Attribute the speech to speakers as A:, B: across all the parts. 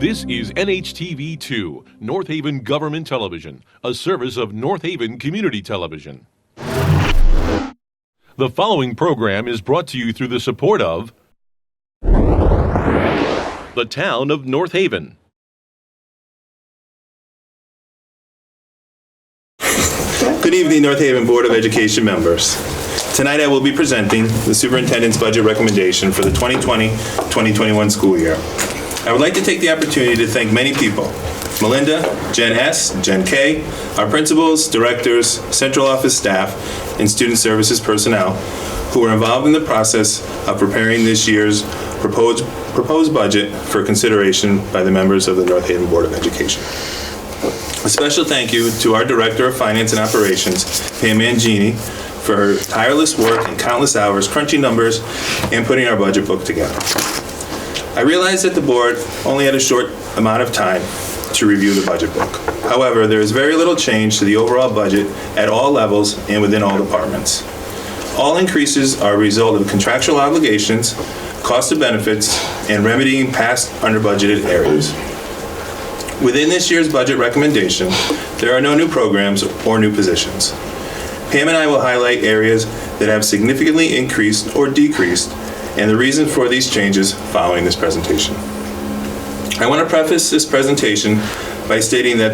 A: This is NHTV2, North Haven Government Television, a service of North Haven Community Television. The following program is brought to you through the support of the Town of North Haven.
B: Good evening, North Haven Board of Education members. Tonight I will be presenting the Superintendent's budget recommendation for the 2020-2021 school year. I would like to take the opportunity to thank many people: Melinda, Jen S., Jen K., our principals, directors, central office staff, and student services personnel who were involved in the process of preparing this year's proposed budget for consideration by the members of the North Haven Board of Education. A special thank you to our Director of Finance and Operations, Pam Mangini, for her tireless work and countless hours crunching numbers and putting our budget book together. I realize that the board only had a short amount of time to review the budget book. However, there is very little change to the overall budget at all levels and within all departments. All increases are a result of contractual obligations, cost of benefits, and remedying past under-budgeted areas. Within this year's budget recommendation, there are no new programs or new positions. Pam and I will highlight areas that have significantly increased or decreased and the reason for these changes following this presentation. I want to preface this presentation by stating that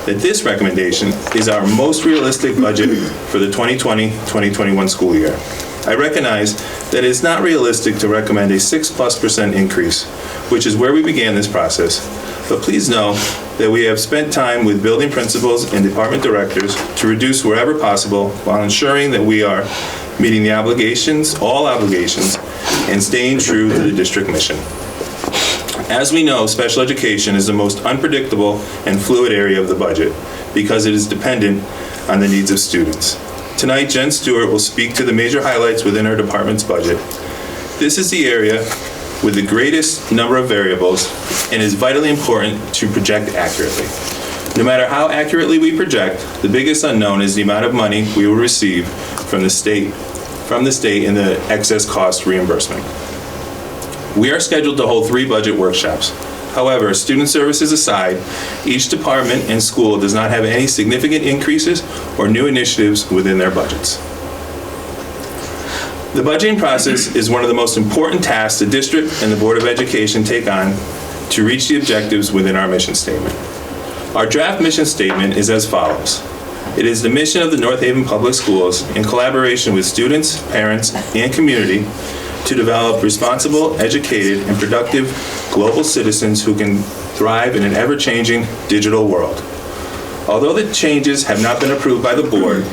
B: this recommendation is our most realistic budget for the 2020-2021 school year. I recognize that it is not realistic to recommend a 6+% increase, which is where we began this process, but please know that we have spent time with building principals and department directors to reduce wherever possible while ensuring that we are meeting the all obligations, and staying true to the district mission. As we know, special education is the most unpredictable and fluid area of the budget because it is dependent on the needs of students. Tonight, Jen Stewart will speak to the major highlights within our department's budget. This is the area with the greatest number of variables and is vitally important to project accurately. No matter how accurately we project, the biggest unknown is the amount of money we will receive from the state in the excess cost reimbursement. We are scheduled to hold 3 budget workshops. However, student services aside, each department and school does not have any significant increases or new initiatives within their budgets. The budgeting process is one of the most important tasks the district and the Board of Education take on to reach the objectives within our mission statement. Our draft mission statement is as follows. It is the mission of the North Haven Public Schools, in collaboration with students, parents, and community, to develop responsible, educated, and productive global citizens who can thrive in an ever-changing digital world. Although the changes have not been approved by the board,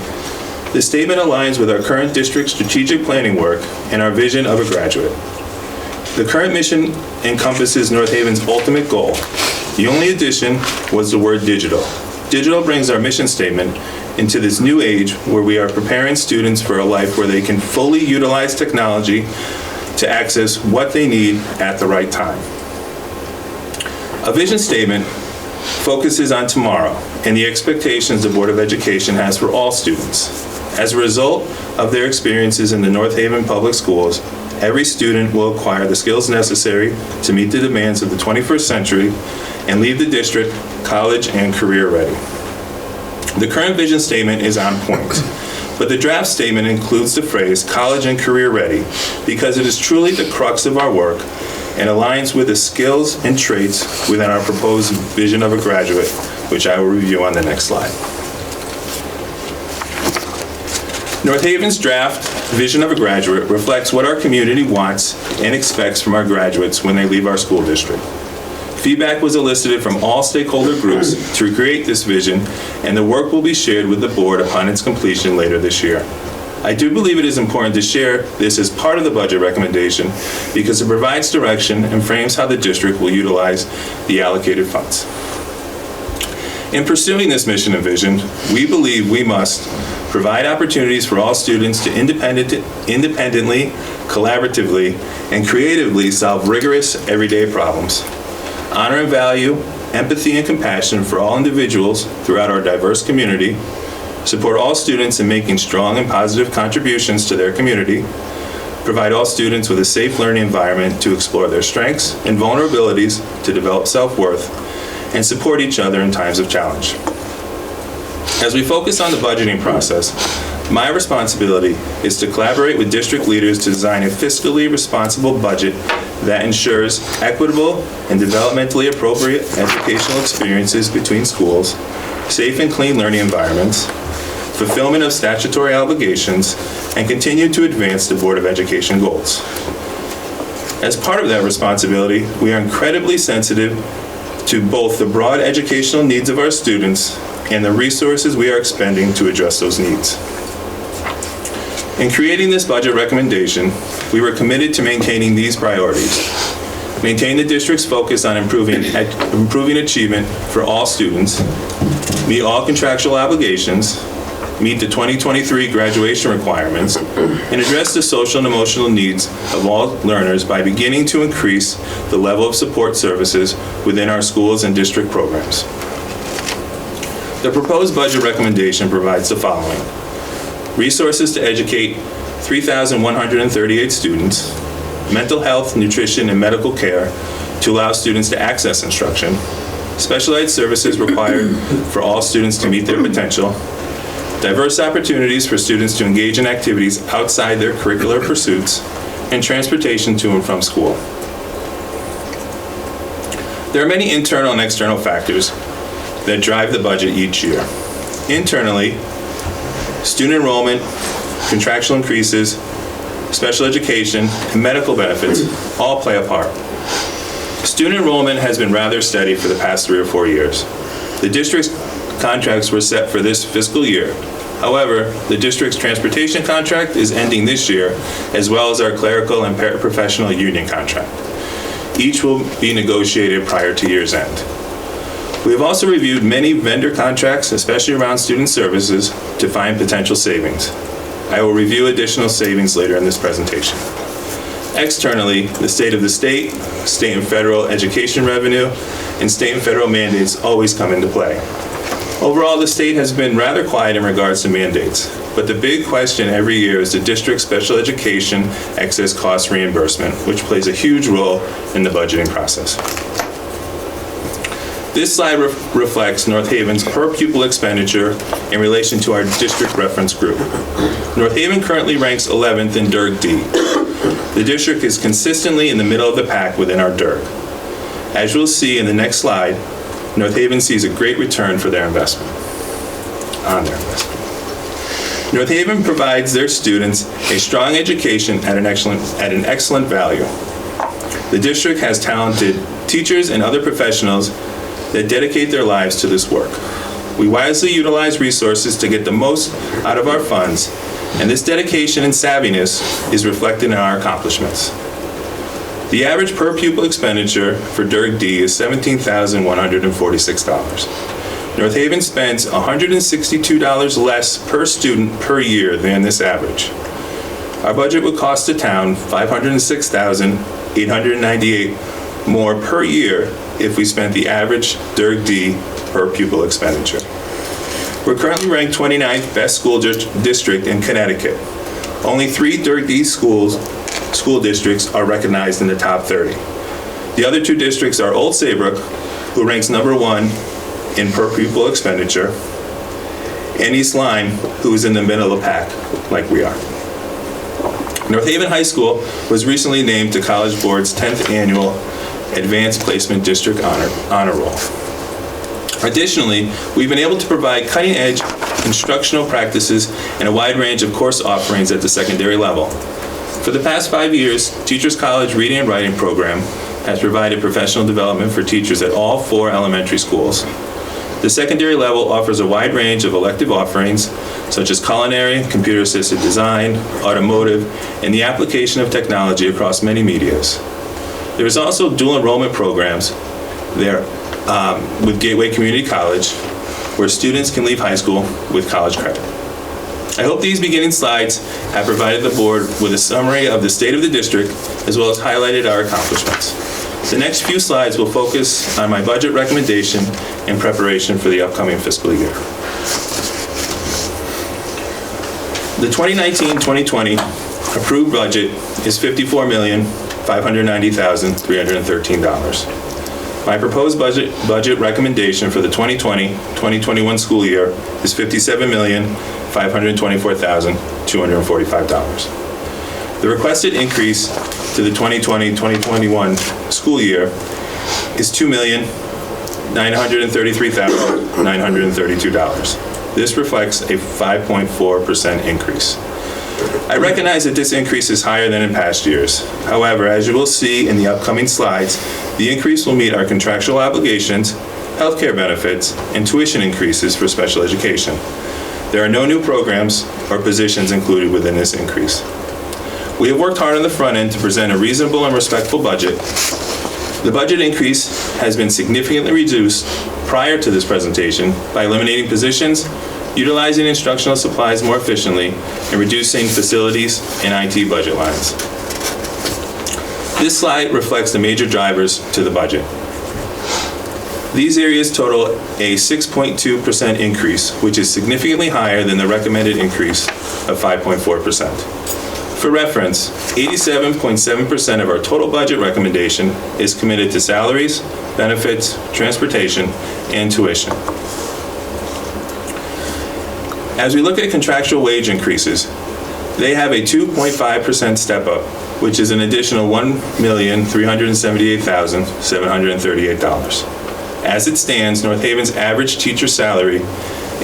B: the statement aligns with our current district strategic planning work and our vision of a graduate. The current mission encompasses North Haven's ultimate goal. The only addition was the word digital. Digital brings our mission statement into this new age where we are preparing students for a life where they can fully utilize technology to access what they need at the right time. A vision statement focuses on tomorrow and the expectations the Board of Education has for all students. As a result of their experiences in the North Haven Public Schools, every student will acquire the skills necessary to meet the demands of the 21st century and leave the district college and career ready. The current vision statement is on point, but the draft statement includes the phrase college and career ready because it is truly the crux of our work and aligns with the skills and traits within our proposed vision of a graduate, which I will review on the next slide. North Haven's draft vision of a graduate reflects what our community wants and expects from our graduates when they leave our school district. Feedback was elicited from all stakeholder groups to create this vision, and the work will be shared with the board upon its completion later this year. I do believe it is important to share this as part of the budget recommendation because it provides direction and frames how the district will utilize the allocated funds. In pursuing this mission and vision, we believe we must provide opportunities for all students to independently, collaboratively, and creatively solve rigorous everyday problems. Honor and value, empathy and compassion for all individuals throughout our diverse community. Support all students in making strong and positive contributions to their community. provide all students with a safe learning environment to explore their strengths and vulnerabilities, to develop self-worth, and support each other in times of challenge. As we focus on the budgeting process, my responsibility is to collaborate with district leaders to design a fiscally responsible budget that ensures equitable and developmentally appropriate educational experiences between schools, safe and clean learning environments, fulfillment of statutory obligations, and continue to advance the Board of Education goals. As part of that responsibility, we are incredibly sensitive to both the broad educational needs of our students and the resources we are expending to address those needs. In creating this budget recommendation, we were committed to maintaining these priorities. Maintain the district's focus on improving achievement for all students, meet all contractual obligations, meet the 2023 graduation requirements, and address the social and emotional needs of all learners by beginning to increase the level of support services within our schools and district programs. The proposed budget recommendation provides the following: resources to educate 3,138 students, mental health, nutrition, and medical care to allow students to access instruction, specialized services required for all students to meet their potential, diverse opportunities for students to engage in activities outside their curricular pursuits, and transportation to and from school. There are many internal and external factors that drive the budget each year. Internally, student enrollment, contractual increases, special education, and medical benefits all play a part. Student enrollment has been rather steady for the past 3 or 4 years. The district's contracts were set for this fiscal year. However, the district's transportation contract is ending this year, as well as our clerical and paraprofessional union contract. Each will be negotiated prior to year's end. We have also reviewed many vendor contracts, especially around student services, to find potential savings. I will review additional savings later in this presentation. Externally, the state of the state and federal education revenue, and state and federal mandates always come into play. Overall, the state has been rather quiet in regards to mandates, but the big question every year is the district special education excess cost reimbursement, which plays a huge role in the budgeting process. This slide reflects North Haven's per pupil expenditure in relation to our district reference group. North Haven currently ranks 11th in DIRG D. The district is consistently in the middle of the pack within our DIRG. As you'll see in the next slide, North Haven sees a great return for their investment. North Haven provides their students a strong education at an excellent value. The district has talented teachers and other professionals that dedicate their lives to this work. We wisely utilize resources to get the most out of our funds, and this dedication and savviness is reflected in our accomplishments. The average per pupil expenditure for DIRG D is $17,146. North Haven spends $162 less per student per year than this average. Our budget would cost the town $506,898 more per year if we spent the average DIRG D per pupil expenditure. We're currently ranked 29th best school district in Connecticut. Only 3 DIRG D school districts are recognized in the top 30. The other 2 districts are Old Saybrook, who ranks #1 in per pupil expenditure, and East Lyme, who is in the middle of the pack, like we are. North Haven High School was recently named to College Board's 10th annual Advanced Placement District Honor Roll. Additionally, we've been able to provide cutting-edge instructional practices and a wide range of course offerings at the secondary level. For the past 5 years, Teachers College Reading and Writing Program has provided professional development for teachers at all 4 elementary schools. The secondary level offers a wide range of elective offerings, such as culinary, computer-assisted design, automotive, and the application of technology across many medias. There is also dual enrollment programs there with Gateway Community College, where students can leave high school with college credit. I hope these beginning slides have provided the board with a summary of the state of the district, as well as highlighted our accomplishments. The next few slides will focus on my budget recommendation in preparation for the upcoming fiscal year. The 2019-2020 approved budget is $54,590,313. My proposed budget recommendation for the 2020-2021 school year is $57,524,245. The requested increase to the 2020-2021 school year is $2,933,932. This reflects a 5.4% increase. I recognize that this increase is higher than in past years. However, as you will see in the upcoming slides, the increase will meet our contractual obligations, healthcare benefits, and tuition increases for special education. There are no new programs or positions included within this increase. We have worked hard on the front end to present a reasonable and respectful budget. The budget increase has been significantly reduced prior to this presentation by eliminating positions, utilizing instructional supplies more efficiently, and reducing facilities and IT budget lines. This slide reflects the major drivers to the budget. These areas total a 6.2% increase, which is significantly higher than the recommended increase of 5.4%. For reference, 87.7% of our total budget recommendation is committed to salaries, benefits, transportation, and tuition. As we look at contractual wage increases, they have a 2.5% step up, which is an additional $1,378,738. As it stands, North Haven's average teacher salary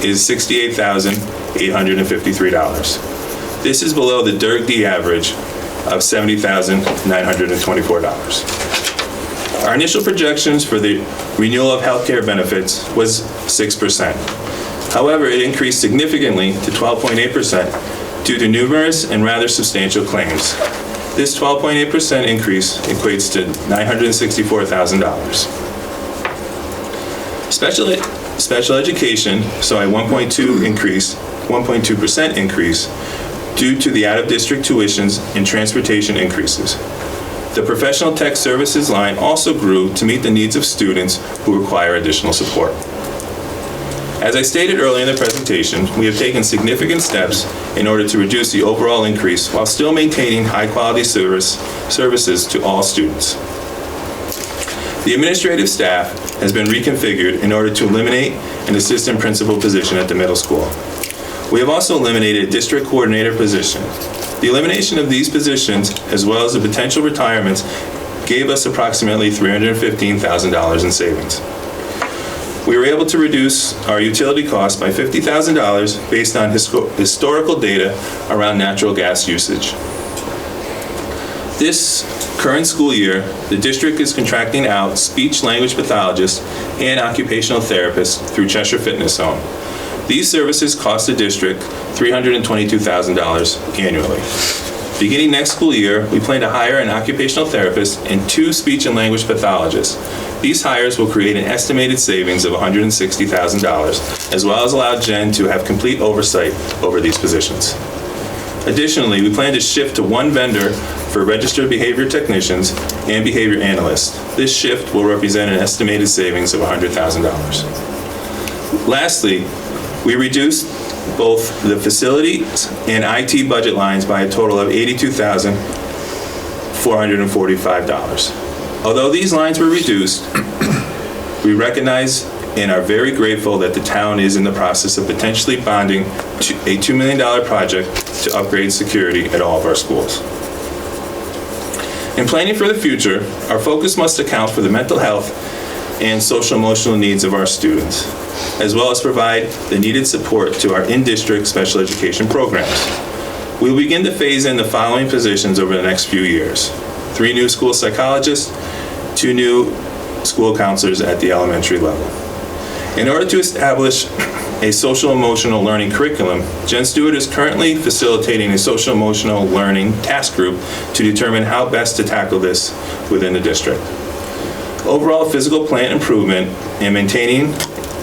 B: is $68,853. This is below the DIRG-D average of $70,924. Our initial projections for the renewal of healthcare benefits was 6%. However, it increased significantly to 12.8% due to numerous and rather substantial claims. This 12.8% increase equates to $964,000. Special education saw a 1.2% increase due to the out-of-district tuitions and transportation increases. The professional tech services line also grew to meet the needs of students who require additional support. As I stated earlier in the presentation, we have taken significant steps in order to reduce the overall increase while still maintaining high-quality services to all students. The administrative staff has been reconfigured in order to eliminate an assistant principal position at the middle school. We have also eliminated a district coordinator position. The elimination of these positions, as well as the potential retirements, gave us approximately $315,000 in savings. We were able to reduce our utility costs by $50,000 based on historical data around natural gas usage. This current school year, the district is contracting out speech-language pathologists and occupational therapists through Cheshire Fitness Zone. These services cost the district $322,000 annually. Beginning next school year, we plan to hire an occupational therapist and 2 speech and language pathologists. These hires will create an estimated savings of $160,000, as well as allow Jen to have complete oversight over these positions. Additionally, we plan to shift to one vendor for registered behavior technicians and behavior analysts. This shift will represent an estimated savings of $100,000. Lastly, we reduced both the facilities and IT budget lines by a total of $82,445. Although these lines were reduced, we recognize and are very grateful that the town is in the process of potentially bonding a $2 million project to upgrade security at all of our schools. In planning for the future, our focus must account for the mental health and social-emotional needs of our students, as well as provide the needed support to our in-district special education programs. We will begin to phase in the following positions over the next few years: 3 new school psychologists, 2 new school counselors at the elementary level. In order to establish a social-emotional learning curriculum, Jen Stewart is currently facilitating a social-emotional learning task group to determine how best to tackle this within the district. Overall physical plant improvement and maintaining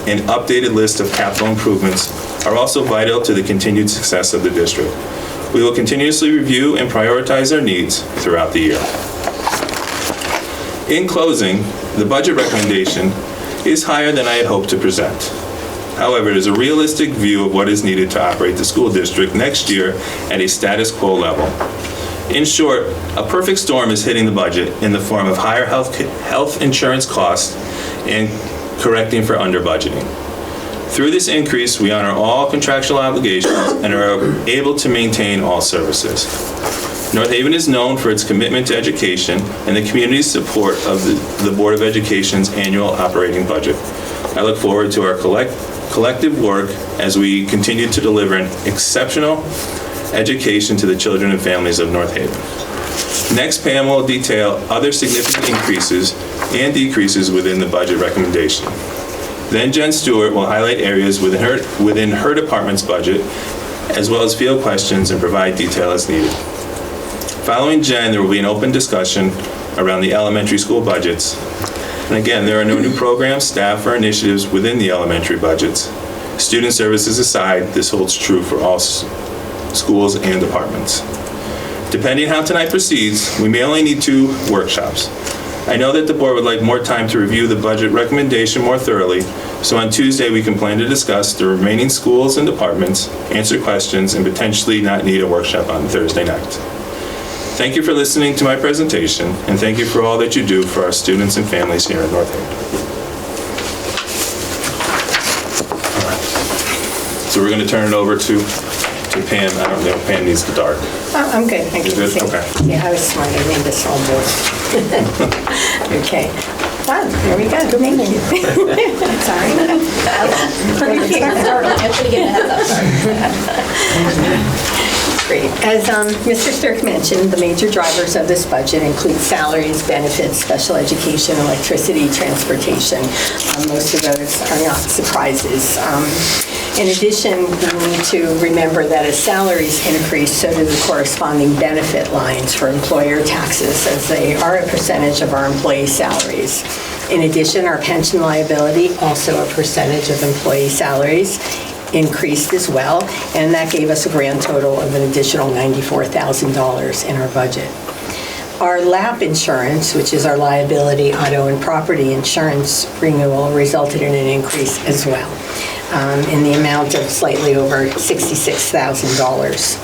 B: an updated list of capital improvements are also vital to the continued success of the district. We will continuously review and prioritize our needs throughout the year. In closing, the budget recommendation is higher than I had hoped to present. However, it is a realistic view of what is needed to operate the school district next year at a status quo level. In short, a perfect storm is hitting the budget in the form of higher health insurance costs and correcting for under budgeting. Through this increase, we honor all contractual obligations and are able to maintain all services. North Haven is known for its commitment to education and the community's support of the Board of Education's annual operating budget. I look forward to our collective work as we continue to deliver an exceptional education to the children and families of North Haven. Next, Pam will detail other significant increases and decreases within the budget recommendation. Then Jen Stewart will highlight areas within her department's budget, as well as field questions and provide detail as needed. Following Jen, there will be an open discussion around the elementary school budgets. And again, there are no new programs, staff, or initiatives within the elementary budgets. Student services aside, this holds true for all schools and departments. Depending how tonight proceeds, we may only need 2 workshops. I know that the board would like more time to review the budget recommendation more thoroughly, so on Tuesday we can plan to discuss the remaining schools and departments, answer questions, and potentially not need a workshop on Thursday night. Thank you for listening to my presentation, and thank you for all that you do for our students and families here in North Haven. So we're going to turn it over to Pam. I don't know if Pam needs the dark.
C: Oh, I'm good. I can
B: You're good?
C: see.
B: Okay.
C: Yeah, I was smart. I made this all board. Okay. Wow, there we go. Thank you. Sorry. Great. As Mr. Sturck mentioned, the major drivers of this budget include salaries, benefits, special education, electricity, transportation. Most of those are not surprises. In addition, we need to remember that as salaries increase, so do the corresponding benefit lines for employer taxes, as they are a percentage of our employee salaries. In addition, our pension liability, also a percentage of employee salaries, increased as well, and that gave us a grand total of an additional $94,000 in our budget. Our LAP insurance, which is our liability, auto, and property insurance renewal, resulted in an increase as well, in the amount of slightly over $66,000.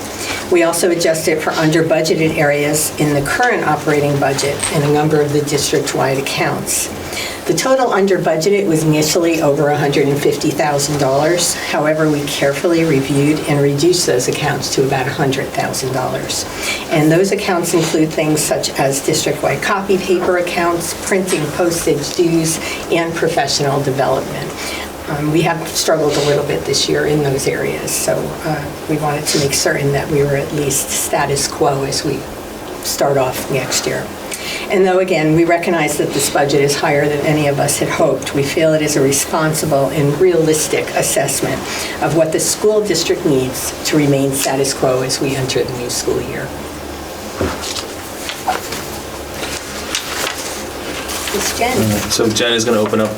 C: We also adjusted for under-budgeted areas in the current operating budget in a number of the district-wide accounts. The total under budgeted was initially over $150,000. However, we carefully reviewed and reduced those accounts to about $100,000. And those accounts include things such as district-wide copy paper accounts, printing, postage, dues, and professional development. We have struggled a little bit this year in those areas, so we wanted to make certain that we were at least status quo as we start off next year. And though, again, we recognize that this budget is higher than any of us had hoped, we feel it is a responsible and realistic assessment of what the school district needs to remain status quo as we enter the new school year. Ms. Jen.
B: So Jen is going to open up,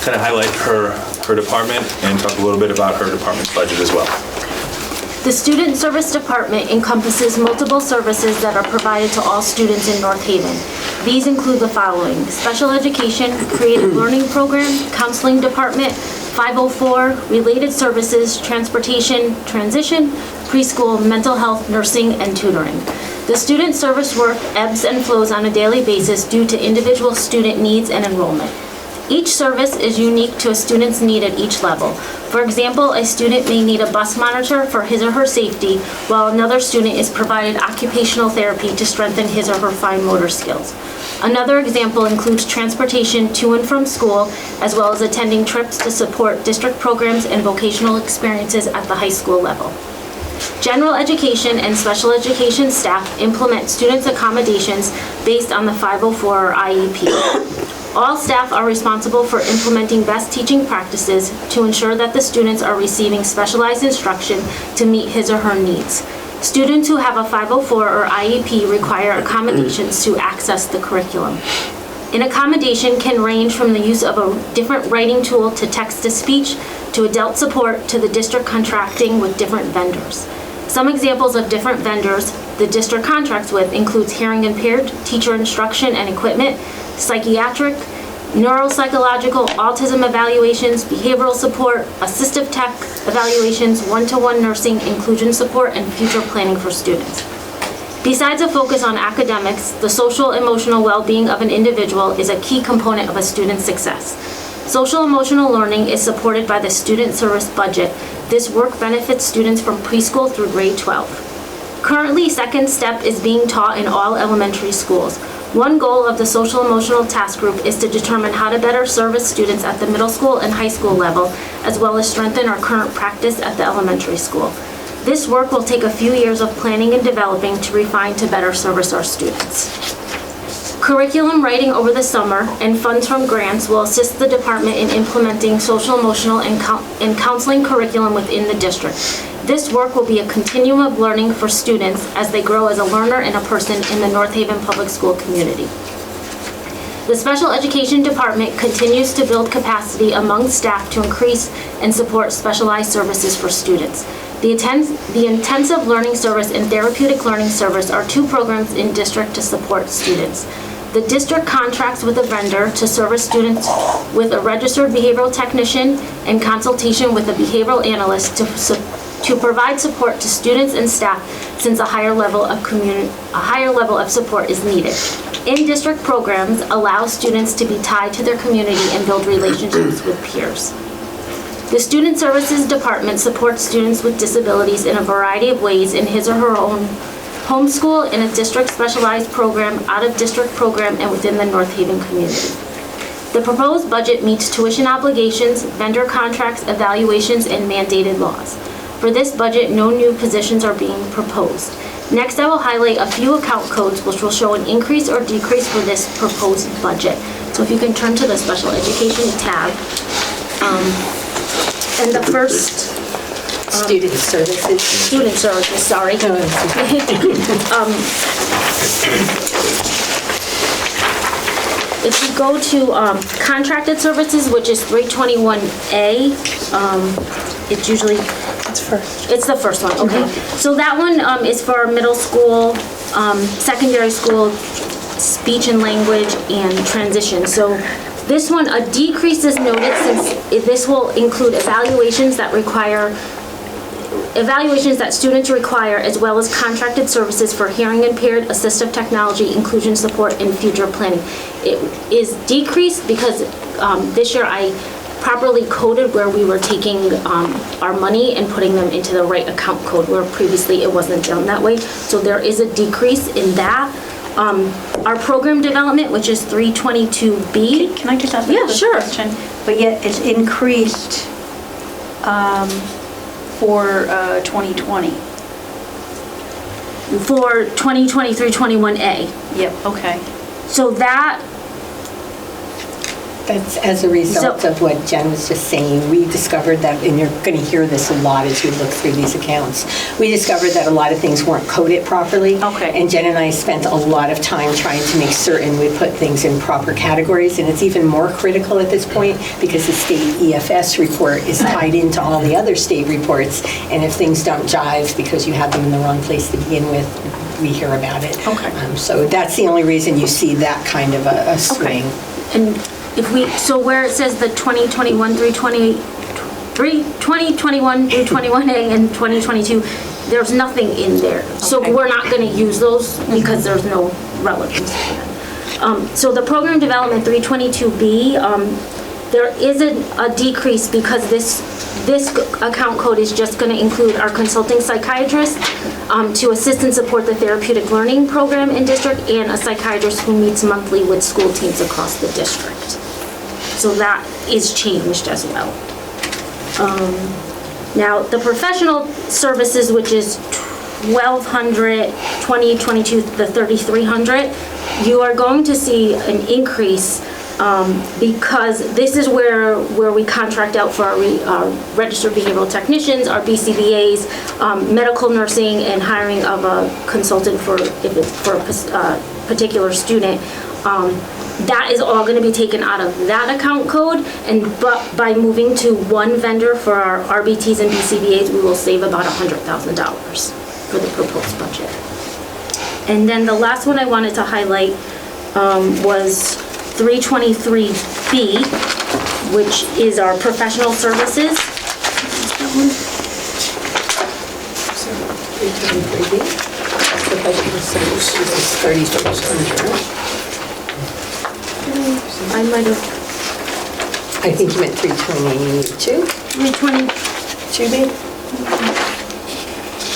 B: kind of highlight her department and talk a little bit about her department's budget as well.
D: The Student Service Department encompasses multiple services that are provided to all students in North Haven. These include the following: special education, creative learning program, counseling department, 504, related services, transportation, transition, preschool, mental health, nursing, and tutoring. The student service work ebbs and flows on a daily basis due to individual student needs and enrollment. Each service is unique to a student's need at each level. For example, a student may need a bus monitor for his or her safety, while another student is provided occupational therapy to strengthen his or her fine motor skills. Another example includes transportation to and from school, as well as attending trips to support district programs and vocational experiences at the high school level. General education and special education staff implement students' accommodations based on the 504 or IEP. All staff are responsible for implementing best teaching practices to ensure that the students are receiving specialized instruction to meet his or her needs. Students who have a 504 or IEP require accommodations to access the curriculum. An accommodation can range from the use of a different writing tool to text-to-speech, to adult support, to the district contracting with different vendors. Some examples of different vendors the district contracts with includes hearing impaired, teacher instruction and equipment, psychiatric, neuropsychological, autism evaluations, behavioral support, assistive tech evaluations, one-to-one nursing, inclusion support, and future planning for students. Besides a focus on academics, the social emotional well-being of an individual is a key component of a student's success. Social emotional learning is supported by the student service budget. This work benefits students from preschool through grade 12. Currently, Second Step is being taught in all elementary schools. One goal of the Social Emotional Task Group is to determine how to better service students at the middle school and high school level, as well as strengthen our current practice at the elementary school. This work will take a few years of planning and developing to refine to better service our students. Curriculum writing over the summer and funds from grants will assist the department in implementing social, emotional, and counseling curriculum within the district. This work will be a continuum of learning for students as they grow as a learner and a person in the North Haven Public School community. The Special Education Department continues to build capacity among staff to increase and support specialized services for students. The Intensive Learning Service and Therapeutic Learning Service are two programs in district to support students. The district contracts with a vendor to service students with a registered behavioral technician and consultation with a behavioral analyst to provide support to students and staff since a higher level of support is needed. In-district programs allow students to be tied to their community and build relationships with peers. The Student Services Department supports students with disabilities in a variety of ways in his or her own homeschool, in a district specialized program, out-of-district program, and within the North Haven community. The proposed budget meets tuition obligations, vendor contracts, evaluations, and mandated laws. For this budget, no new positions are being proposed. Next, I will highlight a few account codes which will show an increase or decrease for this proposed budget. So if you can turn to the special education tab. And the first...
C: Student services, sorry. If you go to contracted services, which is 321A, it's usually... It's the first one, okay. So that one is for middle school, secondary school, speech and language, and transition. So this one, a decrease is noted since this will include evaluations that students require, as well as contracted services for hearing impaired, assistive technology, inclusion support, and future planning. It is decreased because this year I properly coded where we were taking our money and putting them into the right account code, where previously it wasn't done that way. So there is a decrease in that. Our program development, which is 322B.
E: Can I just ask a quick question? But yet it's increased for 2020.
D: For 2020 through 21A.
E: Yep, okay.
D: So
C: That's as a result of what Jen was just saying. We discovered that, and you're going to hear this a lot as you look through these accounts, we discovered that a lot of things weren't coded properly.
E: Okay.
C: And Jen and I spent a lot of time trying to make certain we put things in proper categories, and it's even more critical at this point because the state EFS report is tied into all the other state reports, and if things don't jive because you had them in the wrong place to begin with, we hear about it.
E: Okay.
C: So that's the only reason you see that kind of a swing.
D: And so where it says the 2021 through 21A and 2022, there's nothing in there. So
E: Okay.
D: we're not going to use those because there's no relevance to them. So the program development 322B, there is a decrease because this account code is just going to include our consulting psychiatrist to assist and support the therapeutic learning program in district, and a psychiatrist who meets monthly with school teams across the district. So that is changed as well. Now, the professional services, which is 1,200, 2022, the 3,300, you are going to see an increase because this is where we contract out for our registered behavioral technicians, our BCBAs, medical nursing, and hiring of a consultant for a particular student. That is all going to be taken out of that account code, but by moving to one vendor for our RBTs and BCBAs, we will save about $100,000 for the proposed budget. And then the last one I wanted to highlight was 323B, which is our professional services.
C: 323B. the budget was 3,600.
D: I might have,
C: I think you meant 322.
D: 320,
C: Should be.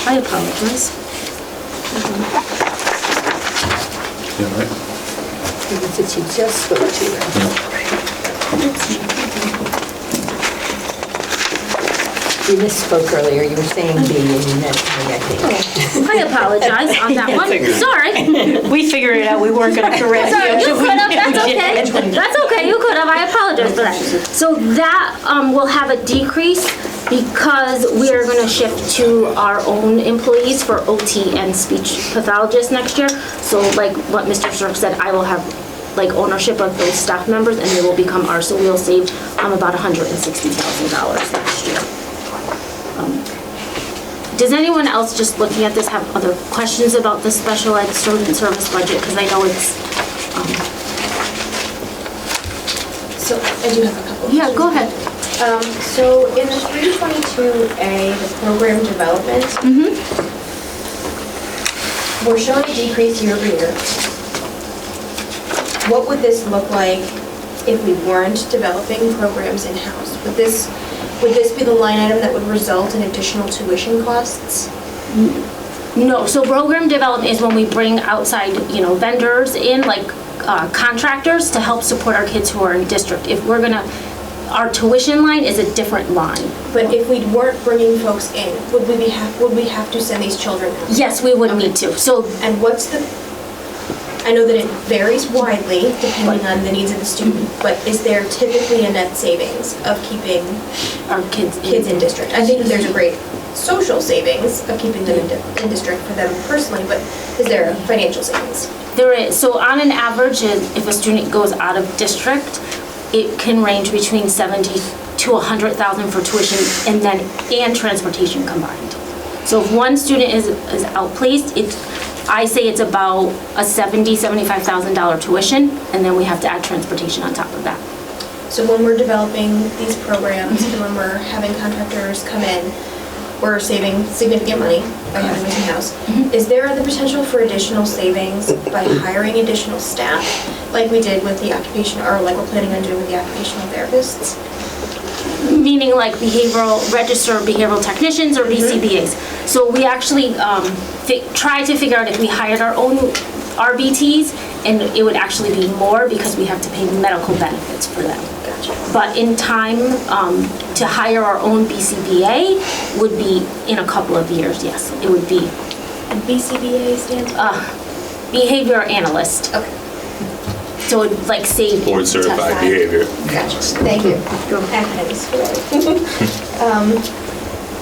D: I apologize.
B: Yeah, right.
C: Because it's you just spoke to. You misspoke earlier. You were saying B and you meant A, I think.
D: I apologize on that one. Sorry.
E: We figured it out, we weren't going to correct
D: Sorry, you
E: you.
D: could have, that's okay. That's okay, you could have, I apologize for that. So that will have a decrease because we are gonna shift to our own employees for OT and speech pathologists next year. So like what Mr. Sturck said, I will have like ownership of those staff members and they will become ours. So we'll save about $160,000 next year. Does anyone else just looking at this have other questions about the special ed student service budget? Because I know it's,
F: So I do have a couple.
D: yeah, go ahead.
F: So in the 322A, the program development, we're showing a decrease year over year. What would this look like if we weren't developing programs in-house? Would this be the line item that would result in additional tuition costs?
D: No, so program development is when we bring outside, vendors in, like contractors to help support our kids who are in district. If we're gonna, our tuition line is a different line.
F: But if we weren't bringing folks in, would we have to send these children out?
D: Yes, we would need to. So
F: And what's the, I know that it varies widely depending on the needs of the student, but is there typically a net savings of keeping
D: our kids
F: in district? I think that there's a great social savings of keeping them in district for them personally, but is there a financial savings?
D: There is, so on an average, if a student goes out of district, it can range between 70 to 100,000 for tuition and transportation combined. So if one student is outplaced, I say it's about a $75,000 tuition, and then we have to add transportation on top of that.
F: So when we're developing these programs and when we're having contractors come in, we're saving significant money by having this in-house. Is there the potential for additional savings by hiring additional staff, like we did with the occupation, or like we're planning on doing with the occupational therapists?
D: Meaning like registered behavioral technicians or BCBAs. So we actually try to figure out if we hired our own RBTs, and it would actually be more because we have to pay medical benefits for them.
F: Gotcha.
D: But in time, to hire our own BCBA would be in a couple of years, yes, it would be.
F: And BCBA stands for?
D: Behavior analyst.
F: Okay,
D: So it would like save.
B: Board certified
F: Tough.
B: behavior.
F: gotcha. Thank you.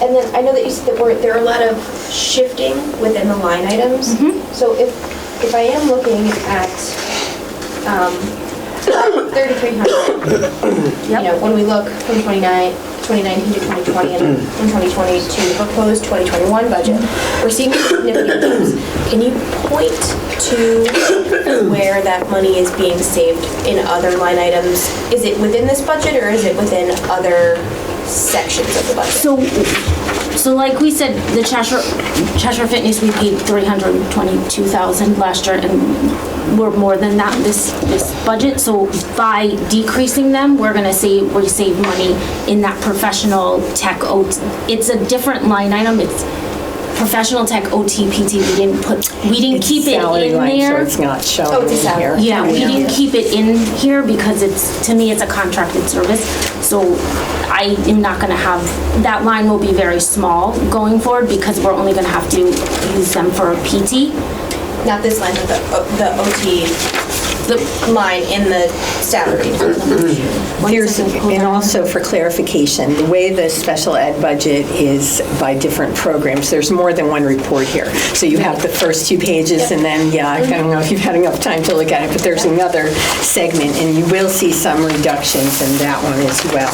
F: And then I know that you said that there are a lot of shifting within the line items. So if I am looking at 3,300, when we look from 2019 to 2020 and from 2020 to the proposed 2021 budget, we're seeing significant moves. Can you point to where that money is being saved in other line items? Is it within this budget or is it within other sections of the budget?
D: So like we said, the Cheshire Fitness, we paid $322,000 last year, and we're more than that this budget. So by decreasing them, we save money in that professional tech OT. It's a different line item. It's professional tech OT PT. We didn't keep it in there.
C: So it's not showing
F: Oh, it's a
C: in
F: salary.
C: here.
D: Yeah, we didn't keep it in here because to me, it's a contracted service. So I am not gonna have, that line will be very small going forward because we're only gonna have to use them for a PT.
F: Not this line, but the OT line in the salary.
C: And also for clarification, the way the special ed budget is by different programs, there's more than one report here. So you have the first 2 pages and then, I don't know if you've had enough time to look at it, but there's another segment and you will see some reductions in that one as well.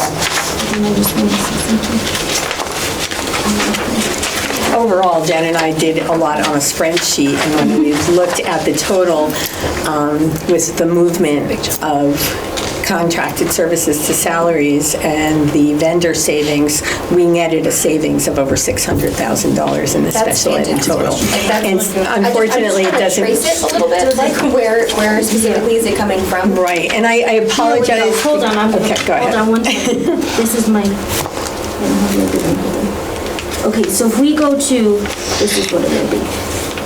C: Overall, Jen and I did a lot on a spreadsheet, and when we looked at the total with the movement of contracted services to salaries and the vendor savings, we netted a savings of over $600,000 in the
F: That's
C: special ed in
F: fantastic.
C: total.
F: Like, that's
C: And
F: what's good.
C: unfortunately, it
F: I'm just
C: doesn't.
F: trying to trace it a little bit, like where specifically is it coming from?
C: Right, and I apologize.
D: Hold on, I'm
C: Okay, go ahead.
D: Hold on one second. This is my. Okay, so if we go to, this is what it will be.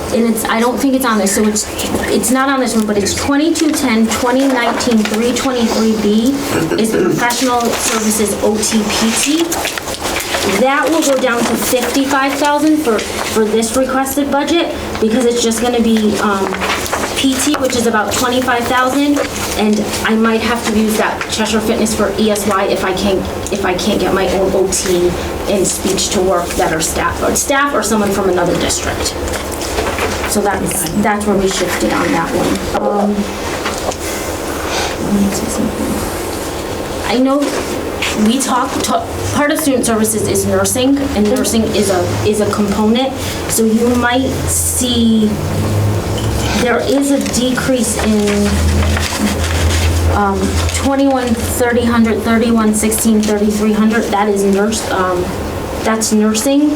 D: And it's, I don't think it's on this, so it's not on this one, but it's 2210, 2019, 323B is professional services OTPT. That will go down to 55,000 for this requested budget, because it's just gonna be, PT, which is about 25,000, and I might have to use that Cheshire Fitness for ESY if I can't get my own OT and speech to work that are staff or someone from another district. So that's where we shifted on that one. Let me see something. I know we part of student services is nursing, and nursing is a component. So you might see there is a decrease in 21, 30, 31, 16, 3300. That is that's nursing,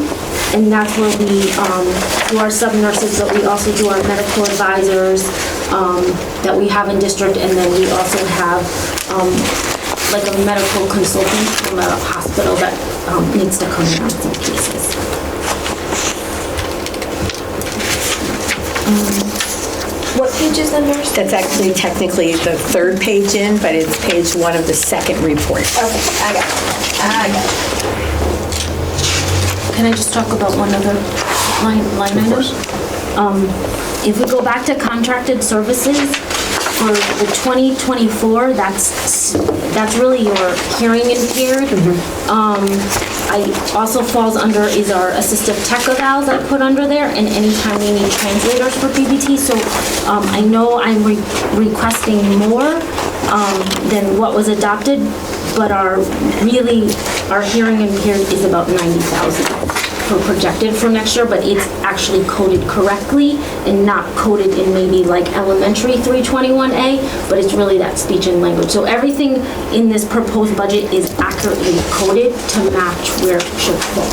D: and that's where we do our sub-nurses, but we also do our medical advisors that we have in district, and then we also have like a medical consultant from a hospital that needs to come in on some cases.
F: What page is the nurse?
C: That's actually technically the third page in, but it's page 1 of the second report.
F: Okay, I got it.
D: Can I just talk about one other line item? If we go back to contracted services, for the 2024, that's really your hearing impaired. I also falls under is our assistive tech evals I put under there, and anytime we need translators for PBT. So I know I'm requesting more than what was adopted, but our hearing impaired is about 90,000 for projected for next year, but it's actually coded correctly and not coded in maybe like elementary 321A, but it's really that speech and language. So everything in this proposed budget is accurately coded to match where it should fall.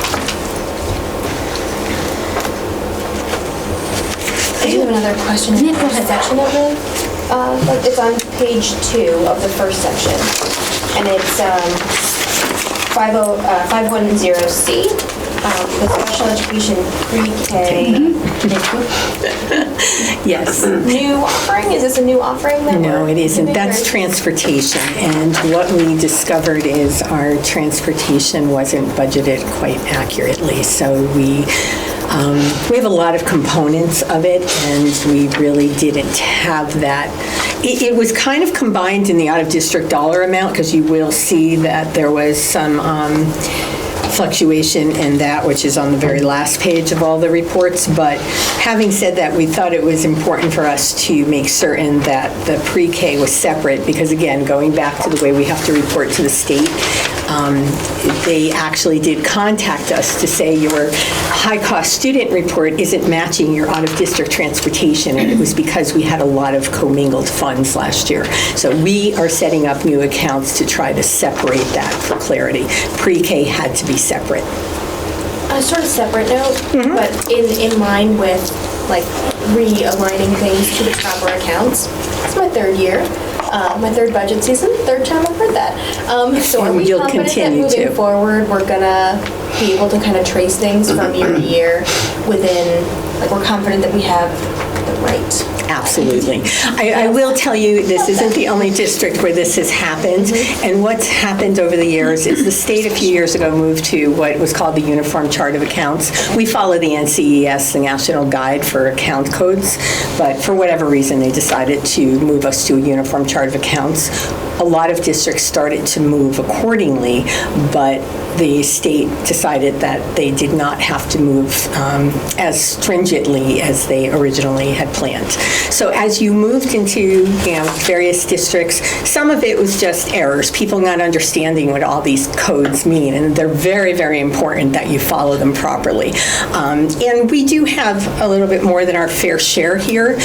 F: I do have another question in the
D: Yeah, go
F: first
D: ahead.
F: section of the, it's on page 2 of the first section, and it's 510C. The special education pre-K.
C: Yes.
F: New offering? Is this a new offering that
C: No,
F: we're
C: it isn't.
F: doing,
C: That's
F: or-
C: transportation. And what we discovered is our transportation wasn't budgeted quite accurately. So we have a lot of components of it, and we really didn't have that. It was kind of combined in the out-of-district dollar amount, because you will see that there was some fluctuation in that, which is on the very last page of all the reports. But having said that, we thought it was important for us to make certain that the pre-K was separate, because again, going back to the way we have to report to the state, they actually did contact us to say your high-cost student report isn't matching your out-of-district transportation, and it was because we had a lot of commingled funds last year. So we are setting up new accounts to try to separate that for clarity. Pre-K had to be separate.
F: A sort of separate note, but in line with like realigning things to the proper accounts. It's my third year, my third budget season, third time I've heard that. So are
C: And
F: we
C: you'll
F: confident that
C: continue
F: moving
C: to.
F: forward, we're gonna be able to kind of trace things from year to year within, like we're confident that we have the right?
C: Absolutely. I will tell you, this isn't the only district where this has happened. And what's happened over the years is the state a few years ago moved to what was called the Uniform Chart of Accounts. We follow the NCES, the National Guide for Account Codes, but for whatever reason, they decided to move us to a Uniform Chart of Accounts. A lot of districts started to move accordingly, but the state decided that they did not have to move as stringently as they originally had planned. So as you moved into various districts, some of it was just errors, people not understanding what all these codes mean, and they're very, very important that you follow them properly. And we do have a little bit more than our fair share here.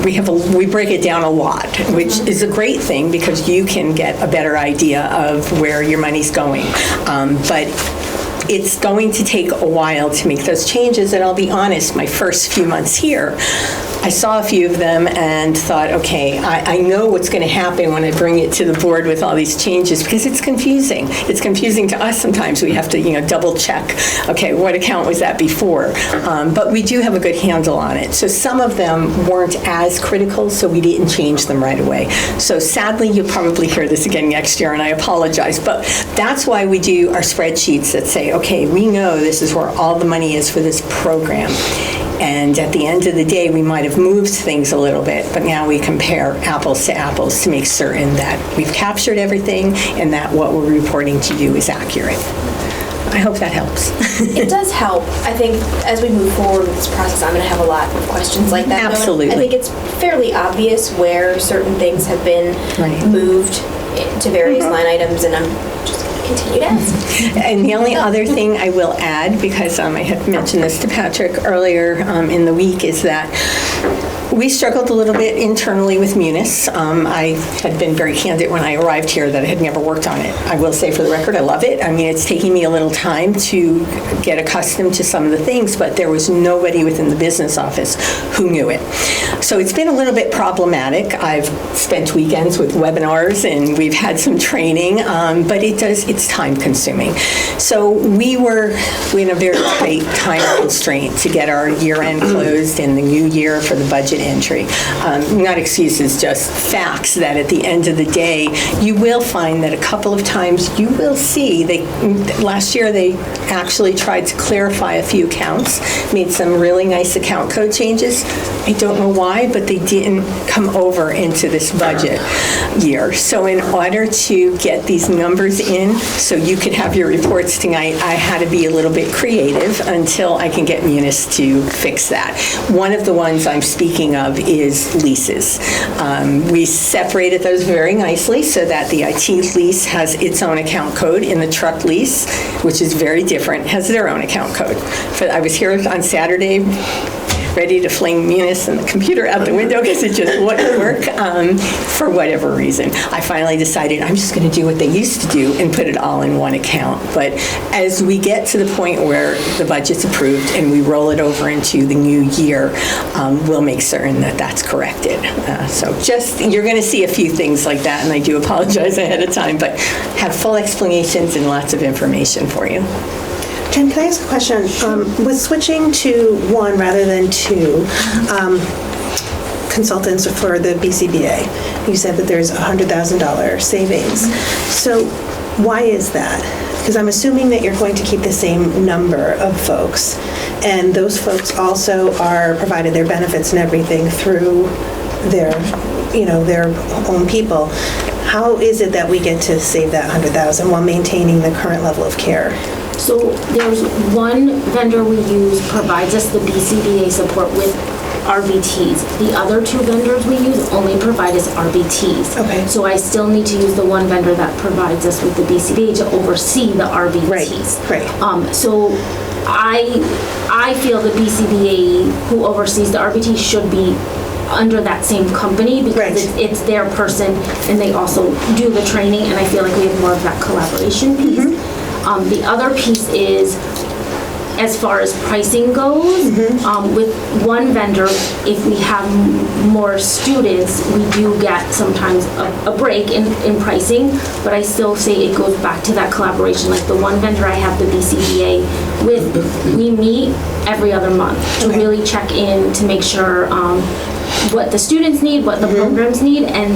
C: We break it down a lot, which is a great thing because you can get a better idea of where your money's going. But it's going to take a while to make those changes, and I'll be honest, my first few months here, I saw a few of them and thought, okay, I know what's going to happen when I bring it to the board with all these changes, because it's confusing. It's confusing to us sometimes. We have to, double check, okay, what account was that before? But we do have a good handle on it. So some of them weren't as critical, so we didn't change them right away. So sadly, you'll probably hear this again next year, and I apologize, but that's why we do our spreadsheets that say, okay, we know this is where all the money is for this program. And at the end of the day, we might have moved things a little bit, but now we compare apples to apples to make certain that we've captured everything and that what we're reporting to you is accurate. I hope that helps.
F: It does help. I think as we move forward with this process, I'm going to have a lot of questions like that.
C: Absolutely.
F: I think it's fairly obvious where certain things have been moved to various line items, and I'm just going to continue to ask.
C: And the only other thing I will add, because I had mentioned this to Patrick earlier in the week, is that we struggled a little bit internally with Munis. I had been very candid when I arrived here that I had never worked on it. I will say for the record, I love it. I mean, it's taking me a little time to get accustomed to some of the things, but there was nobody within the business office who knew it. So it's been a little bit problematic. I've spent weekends with webinars and we've had some training, but it's time consuming. So we were in a very tight time constraint to get our year end closed in the new year for the budget entry. Not excuses, just facts that at the end of the day, you will find that a couple of times you will see, last year they actually tried to clarify a few accounts, made some really nice account code changes. I don't know why, but they didn't come over into this budget year. So in order to get these numbers in so you could have your reports tonight, I had to be a little bit creative until I can get Munis to fix that. One of the ones I'm speaking of is leases. We separated those very nicely so that the IT lease has its own account code, and the truck lease, which is very different, has their own account code. I was here on Saturday ready to fling Munis and the computer out the window because it just wouldn't work for whatever reason. I finally decided I'm just going to do what they used to do and put it all in one account. But as we get to the point where the budget's approved and we roll it over into the new year, we'll make certain that that's corrected. So you're going to see a few things like that, and I do apologize ahead of time, but have full explanations and lots of information for you.
G: Jen, can I ask a question? With switching to one rather than two consultants for the BCBA, you said that there's a $100,000 savings. So why is that? Because I'm assuming that you're going to keep the same number of folks, and those folks also are provided their benefits and everything through their own people. How is it that we get to save that $100,000 while maintaining the current level of care?
D: So there's one vendor we use provides us the BCBA support with RBTs. The other two vendors we use only provide us RBTs.
G: Okay.
D: So I still need to use the one vendor that provides us with the BCBA to oversee the RBTs.
G: Right.
D: So I feel the BCBA who oversees the RBT should be under that same company because it's their person, and they also do the training, and I feel like we have more of that collaboration piece. The other piece is, as far as pricing goes, with one vendor, if we have more students, we do get sometimes a break in pricing, but I still say it goes back to that collaboration. Like the one vendor I have the BCBA with, we meet every other month to really check in to make sure what the students need, what the programs need, and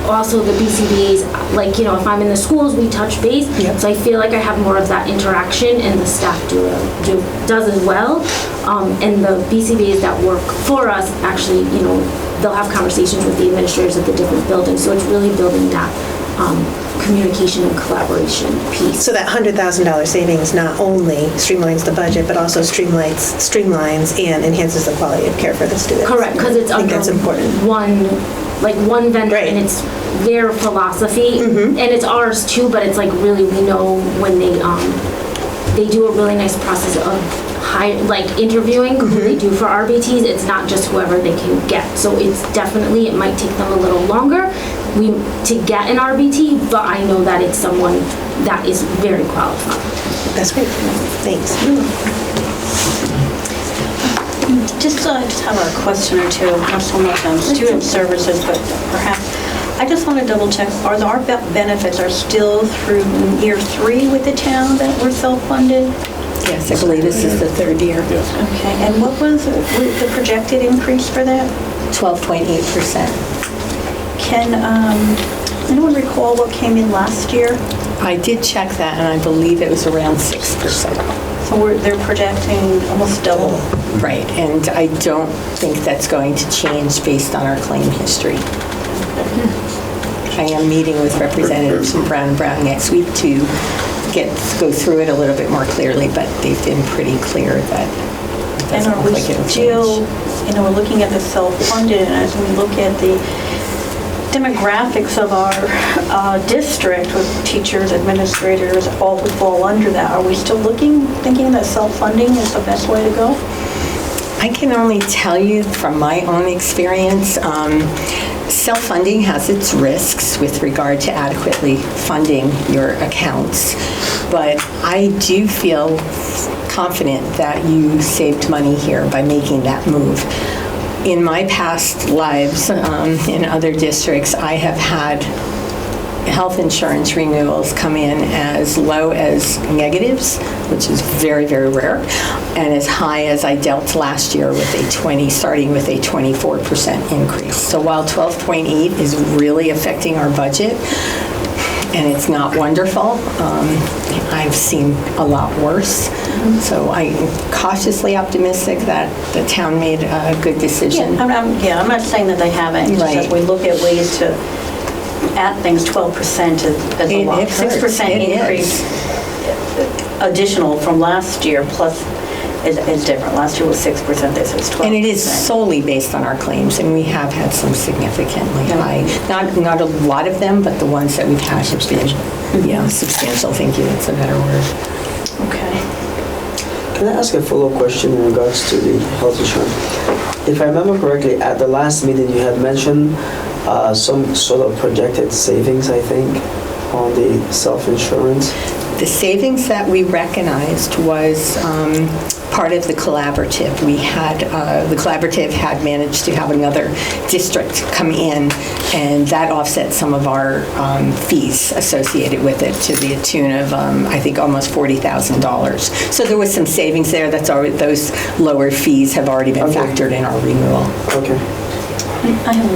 D: also the BCBAs, like, if I'm in the schools, we touch base.
G: Yep.
D: So I feel like I have more of that interaction, and the staff does as well. And the BCBAs that work for us, actually, they'll have conversations with the administrators at the different buildings. So it's really building that communication and collaboration piece.
G: So that $100,000 savings not only streamlines the budget, but also streamlines and enhances the quality of care for the students.
D: Correct, because it's
G: I think
D: under
G: that's important.
D: one vendor,
G: Right.
D: and it's their philosophy, and it's ours too, but it's like really, we know when they do a really nice process of interviewing who they do for RBTs. It's not just whoever they can get. So it's definitely, it might take them a little longer to get an RBT, but I know that it's someone that is very qualified.
G: That's great. Thanks.
E: Just have a question or two, not so much on student services, but perhaps, I just want to double check, are our benefits are still through year 3 with the town that we're self-funded?
C: Yes, I believe this is the third year.
E: Okay, and what was the projected increase for that?
C: 12.8%.
E: Can anyone recall what came in last year?
C: I did check that, and I believe it was around 6%.
E: So they're projecting almost double.
C: Right, and I don't think that's going to change based on our claim history. I am meeting with representatives from Brown & Brown next week to go through it a little bit more clearly, but they've been pretty clear that it
E: And
C: doesn't
E: are
C: look
E: we
C: like it'll
E: still,
C: change.
E: we're looking at the self-funded, and as we look at the demographics of our district with teachers, administrators, all who fall under that, are we still thinking that self-funding is the best way to go?
C: I can only tell you from my own experience, self-funding has its risks with regard to adequately funding your accounts, but I do feel confident that you saved money here by making that move. In my past lives in other districts, I have had health insurance renewals come in as low as negatives, which is very, very rare, and as high as I dealt last year with starting with a 24% increase. So while 12.8 is really affecting our budget, and it's not wonderful, I've seen a lot worse. So I'm cautiously optimistic that the town made a good decision.
E: I'm not saying that they haven't. It's just
C: Right.
E: as we look at ways to add things, 12% is a lot.
C: It hurts.
E: 6%
C: It is.
E: increase additional from last year plus is different. Last year was 6%, this is 12%.
C: And it is solely based on our claims, and we have had some significantly high, not a lot of them, but the ones that we've had have been, substantial. Thank you, that's a better word.
E: Okay.
H: Can I ask a follow-up question in regards to the health insurance? If I remember correctly, at the last meeting, you had mentioned some sort of projected savings, I think, on the self-insurance.
C: The savings that we recognized was part of the collaborative. We had, the collaborative had managed to have another district come in, and that offset some of our fees associated with it to the tune of, I think, almost $40,000. So there was some savings there. Those lower fees have already been factored in our renewal.
H: Okay.
E: I have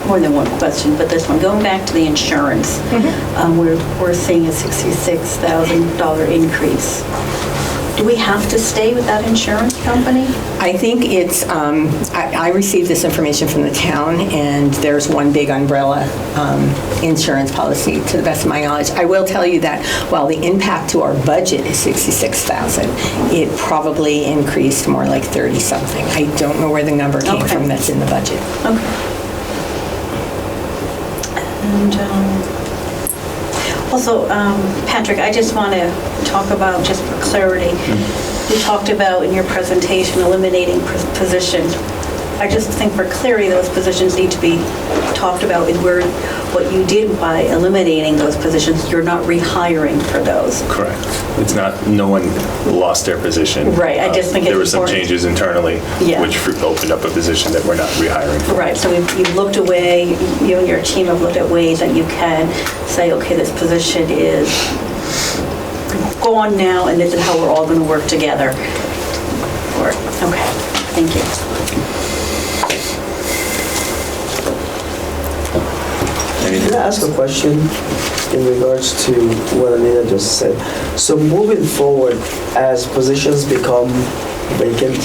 E: more than one question, but this one, going back to the insurance, we're seeing a $66,000 increase. Do we have to stay with that insurance company?
C: I think it's, I received this information from the town, and there's one big umbrella insurance policy, to the best of my knowledge. I will tell you that while the impact to our budget is $66,000, it probably increased more like 30-something. I don't know where the number came from that's in the budget.
E: Okay. And also, Patrick, I just want to talk about, just for clarity, you talked about in your presentation eliminating positions. I just think for clarity, those positions need to be talked about in where what you did by eliminating those positions, you're not rehiring for those.
B: Correct. It's not, no one lost their position.
E: Right, I just think it's
B: there were some
E: important.
B: changes internally,
E: Yeah.
B: which opened up a position that we're not rehiring for.
E: Right, so you've looked away, you and your team have looked at ways that you can say, okay, this position is gone now, and this is how we're all going to work together. Okay, thank you.
H: Can I ask a question in regards to what Anita just said? So moving forward, as positions become vacant,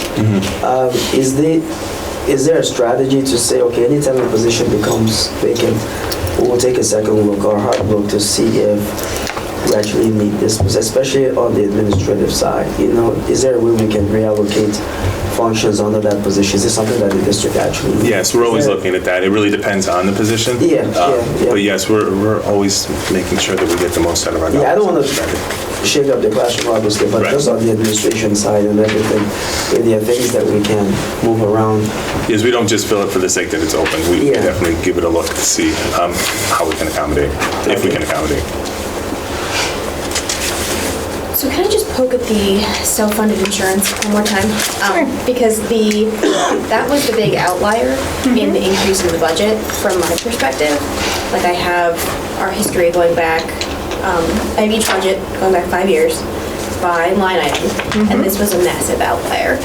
H: is is there a strategy to say, okay, anytime a position becomes vacant, we'll take a second look or hard look to see if we actually need this, especially on the administrative side? Is there a way we can reallocate functions under that position? Is this something that the district actually needs?
B: Yes, we're always looking at that. It really depends on the position.
H: Yeah.
B: But yes, we're always making sure that we get the most out of our dollars.
H: Yeah, I don't want to shake up the classroom, obviously, but
B: Right.
H: just on the administration side and everything, if there are things that we can move around.
B: Yes, we don't just fill it for the sake that it's open. We
H: Yeah.
B: definitely give it a look to see how we can accommodate, if we can accommodate.
F: So can I just poke at the self-funded insurance one more time? Because that was the big outlier in the increase in the budget from my perspective. Like, I have our history going back, I have each budget going back 5 years by line item, and this was a massive outlier.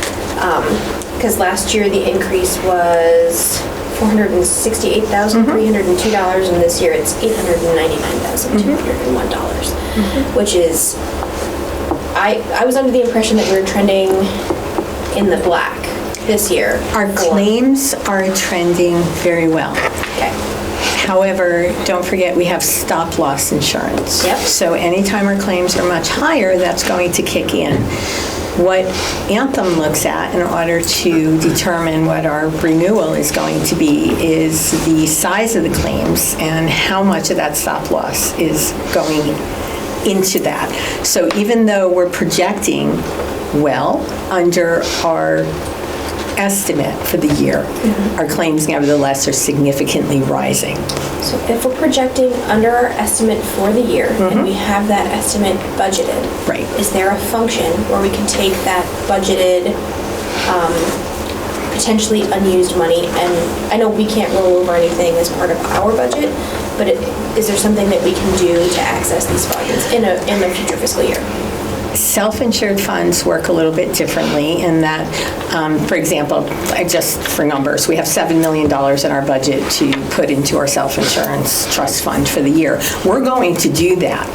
F: Because last year the increase was $468,302, and this year it's $899,201, which is, I was under the impression that we were trending in the black this year.
C: Our claims are trending very well.
F: Okay.
C: However, don't forget, we have stop-loss insurance.
F: Yep.
C: So anytime our claims are much higher, that's going to kick in. What Anthem looks at in order to determine what our renewal is going to be is the size of the claims and how much of that stop-loss is going into that. So even though we're projecting well under our estimate for the year, our claims nevertheless are significantly rising.
F: So if we're projecting under our estimate for the year, and we have that estimate budgeted,
C: Right.
F: is there a function where we can take that budgeted, potentially unused money, and I know we can't roll over anything as part of our budget, but is there something that we can do to access these funds in a future fiscal year?
C: Self-insured funds work a little bit differently in that, for example, just for numbers, we have $7 million in our budget to put into our self-insurance trust fund for the year. We're going to do that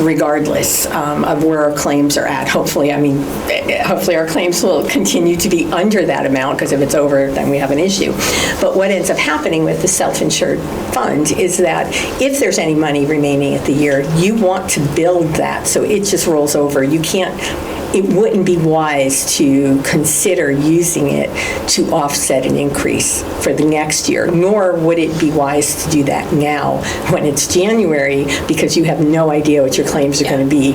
C: regardless of where our claims are at. Hopefully our claims will continue to be under that amount, because if it's over, then we have an issue. But what ends up happening with the self-insured fund is that if there's any money remaining at the year, you want to build that, so it just rolls over. It wouldn't be wise to consider using it to offset an increase for the next year, nor would it be wise to do that now when it's January, because you have no idea what your claims are going to be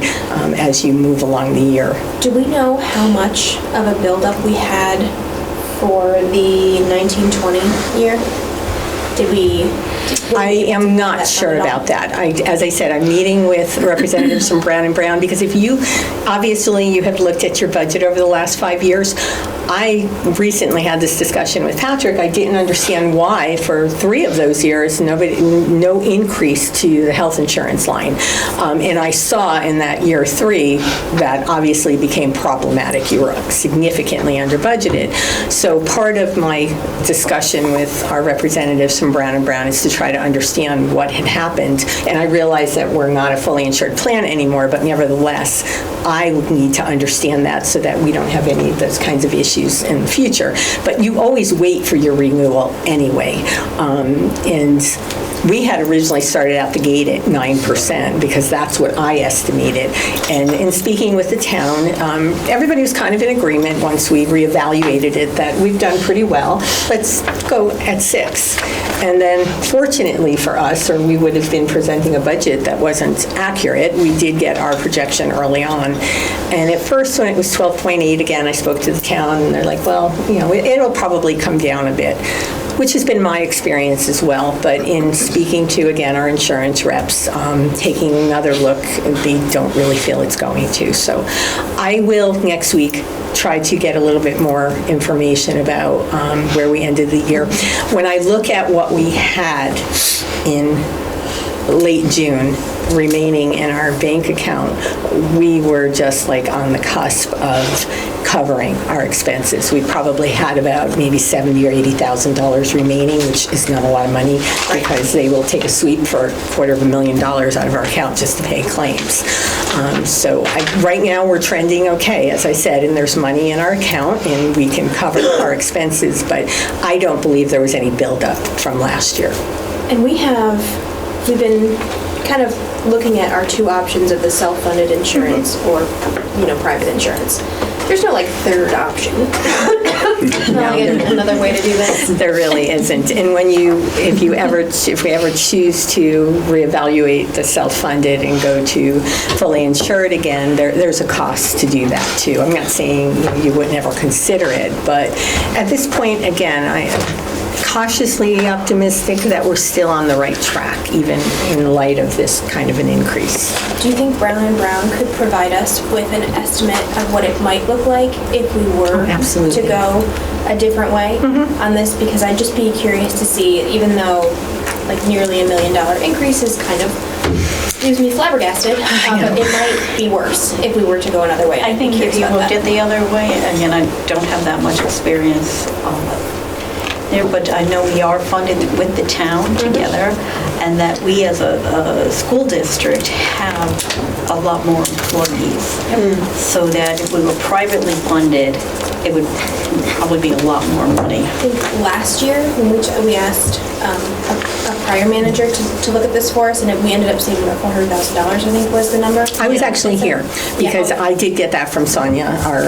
C: as you move along the year.
F: Do we know how much of a buildup we had for the 1920 year?
C: I am not sure about that. As I said, I'm meeting with representatives from Brown & Brown, because obviously you have looked at your budget over the last 5 years. I recently had this discussion with Patrick. I didn't understand why for 3 of those years, no increase to the health insurance line. And I saw in that year 3 that obviously became problematic. You were significantly under budgeted. So part of my discussion with our representatives from Brown & Brown is to try to understand what had happened. And I realize that we're not a fully insured plan anymore, but nevertheless, I need to understand that so that we don't have any of those kinds of issues in the future. But you always wait for your renewal anyway. And we had originally started out the gate at 9% because that's what I estimated. And in speaking with the town, everybody was kind of in agreement once we reevaluated it that we've done pretty well. Let's go at 6. And then fortunately for us, or we would have been presenting a budget that wasn't accurate, we did get our projection early on. And at first when it was 12.8, again, I spoke to the town and they're like, well, it'll probably come down a bit, which has been my experience as well. But in speaking to, again, our insurance reps, taking another look, they don't really feel it's going to. So I will next week try to get a little bit more information about where we ended the year. When I look at what we had in late June, remaining in our bank account, we were just like on the cusp of covering our expenses. We probably had about maybe $70,000 or $80,000 remaining, which is not a lot of money because they will take a sweep for $250,000 out of our account just to pay claims. Right now we're trending okay, as I said, and there's money in our account and we can cover our expenses, but I don't believe there was any buildup from last year.
F: And we've been kind of looking at our two options of the self-funded insurance or, private insurance. There's no third option. Another way to do this.
C: There really isn't. And if we ever choose to reevaluate the self-funded and go to fully insured again, there's a cost to do that too. I'm not saying you wouldn't ever consider it, but at this point, again, I am cautiously optimistic that we're still on the right track, even in light of this kind of an increase.
F: Do you think Brown & Brown could provide us with an estimate of what it might look like if we were to go a different way on this? Because I'd just be curious to see, even though nearly $1 million increase is kind of, excuse me, flabbergasted, but it might be worse if we were to go another way.
E: I think if you looked at the other way, and I don't have that much experience there, but I know we are funded with the town together, and that we as a school district have a lot more employees. So that if we were privately funded, it would probably be a lot more money.
F: I think last year, when we asked a prior manager to look at this for us, and we ended up saving about $400,000, I think was the number.
C: I was actually here because I did get that from Sonia, our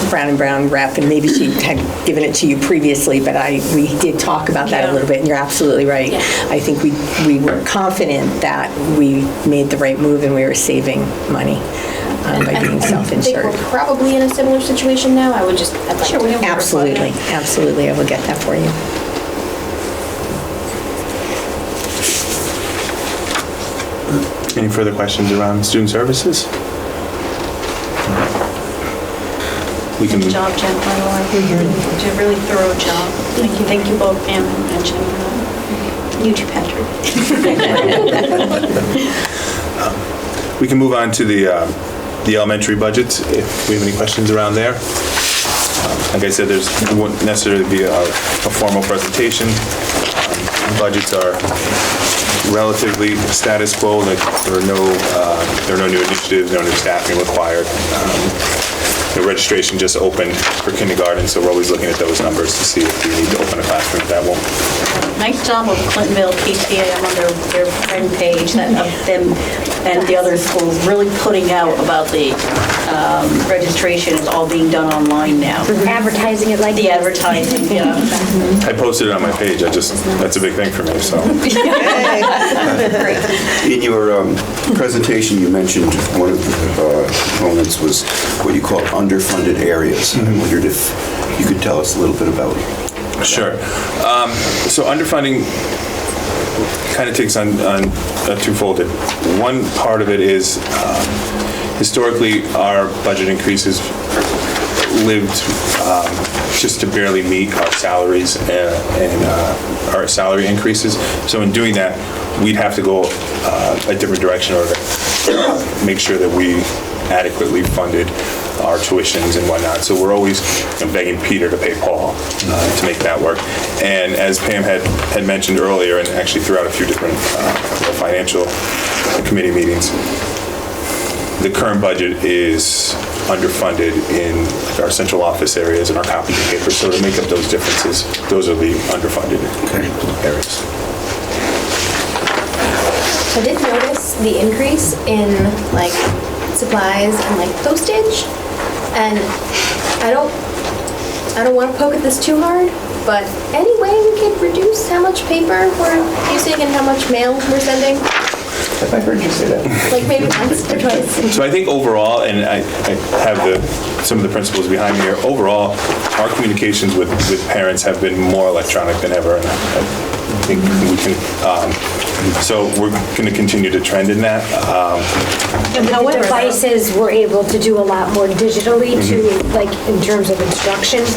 C: Brown & Brown rep, and maybe she had given it to you previously, but we did talk about that a little bit, and you're absolutely right.
F: Yeah.
C: I think we were confident that we made the right move and we were saving money by being self-insured.
F: I think we're probably in a similar situation now. I'd like to.
C: Absolutely, absolutely. I will get that for you.
B: Any further questions around student services? We can.
E: Good job, Jen, by the way. You did a really thorough job. Thank you both, Pam and Jen. You too, Patrick.
B: We can move on to the elementary budgets, if we have any questions around there. Like I said, there won't necessarily be a formal presentation. Budgets are relatively status quo. There are no new initiatives, no new staffing required. The registration just opened for kindergarten, so we're always looking at those numbers to see if we need to open a classroom. That won't.
E: Nice job of Clintonville PTA. I'm on their friend page of them and the other schools really putting out about the registration is all being done online now.
D: Advertising it like
E: The advertising, yeah.
B: I posted it on my page. That's a big thing for me. So.
I: In your presentation, you mentioned one of the components was what you call underfunded areas. I wondered if you could tell us a little bit about it.
B: Sure. So underfunding kind of takes on a twofolded. One part of it is historically our budget increases lived just to barely meet our salaries and our salary increases. So in doing that, we'd have to go a different direction in order to make sure that we adequately funded our tuitions and whatnot. So we're always begging Peter to pay Paul to make that work. And as Pam had mentioned earlier, and actually throughout a few different financial committee meetings, the current budget is underfunded in our central office areas and our copy and paper. So to make up those differences, those are the underfunded areas.
F: I did notice the increase in supplies and postage, and I don't want to poke at this too hard, but any way we could reduce how much paper we're using and how much mail we're sending?
B: Have I heard you say that?
F: Maybe once or twice.
B: So I think overall, and I have some of the principles behind me here, overall, our communications with parents have been more electronic than ever. And think we can, so we're going to continue to trend in that.
J: And with the devices, we're able to do a lot more digitally too, like in terms of instructions.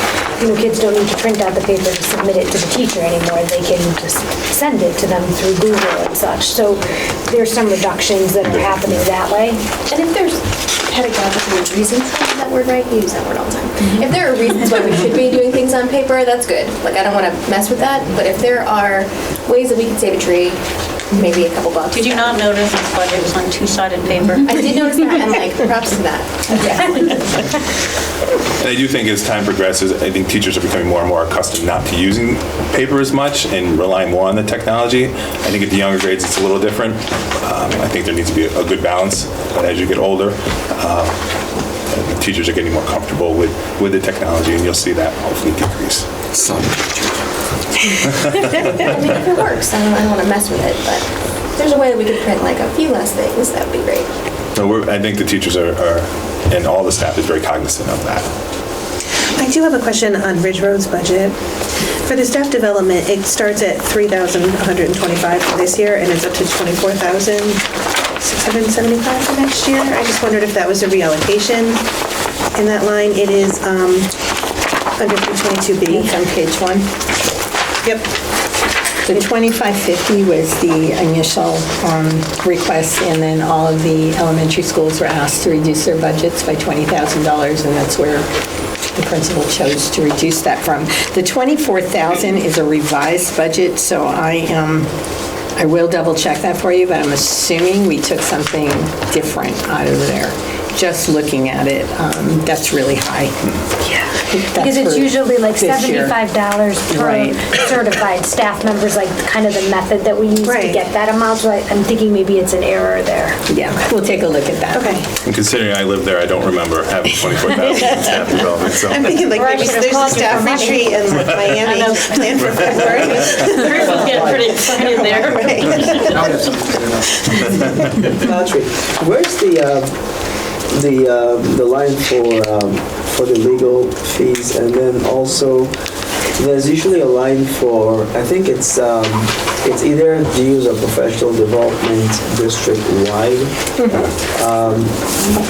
J: Kids don't need to print out the paper to submit it to the teacher anymore. They can just send it to them through Google and such. So there's some reductions that are happening that way.
F: And if there's pedagogical reasons, is that word right? You use that word all the time. If there are reasons why we should be doing things on paper, that's good. Like, I don't want to mess with that, but if there are ways that we can save a tree, maybe a couple bucks.
E: Did you not notice this budget was on two-sided paper?
F: I did notice that, and like, props to that.
B: And I do think as time progresses, I think teachers are becoming more and more accustomed not to using paper as much and relying more on the technology. I think at the younger grades, it's a little different. I think there needs to be a good balance. But as you get older, teachers are getting more comfortable with the technology, and you'll see that hopefully decrease.
I: Some
F: I mean, if it works, I don't want to mess with it, but if there's a way that we could print like a few less things, that would be great.
B: So I think the teachers are, and all the staff is very cognizant of that.
G: I do have a question on Ridge Road's budget. For the staff development, it starts at $3,125 for this year, and it's up to $24,675 for next year. I just wondered if that was a reallocation in that line. It is under 322B.
C: It's on page 1.
G: Yep.
C: The 2550 was the initial request, and then all of the elementary schools were asked to reduce their budgets by $20,000, and that's where the principal chose to reduce that from. The 24,000 is a revised budget, so I will double check that for you, but I'm assuming we took something different out of there. Just looking at it, that's really high. Yeah.
J: Because it's usually like $75 per
C: Right.
J: certified staff members, like kind of the method that we use to
G: Right.
J: get that amount. So I'm thinking maybe it's an error there.
C: Yeah, we'll take a look at that.
G: Okay.
B: And considering I live there, I don't remember having 24,000 in staff development, so.
G: I'm thinking like
J: Or I
G: there's
J: should have
G: a
J: called you
G: staff
J: for money.
G: retreat in Miami planned for February.
E: Get pretty excited there.
H: Patrick, where's the line for the legal fees, and then also there's usually a line for, I think it's either dues or professional development district-wide.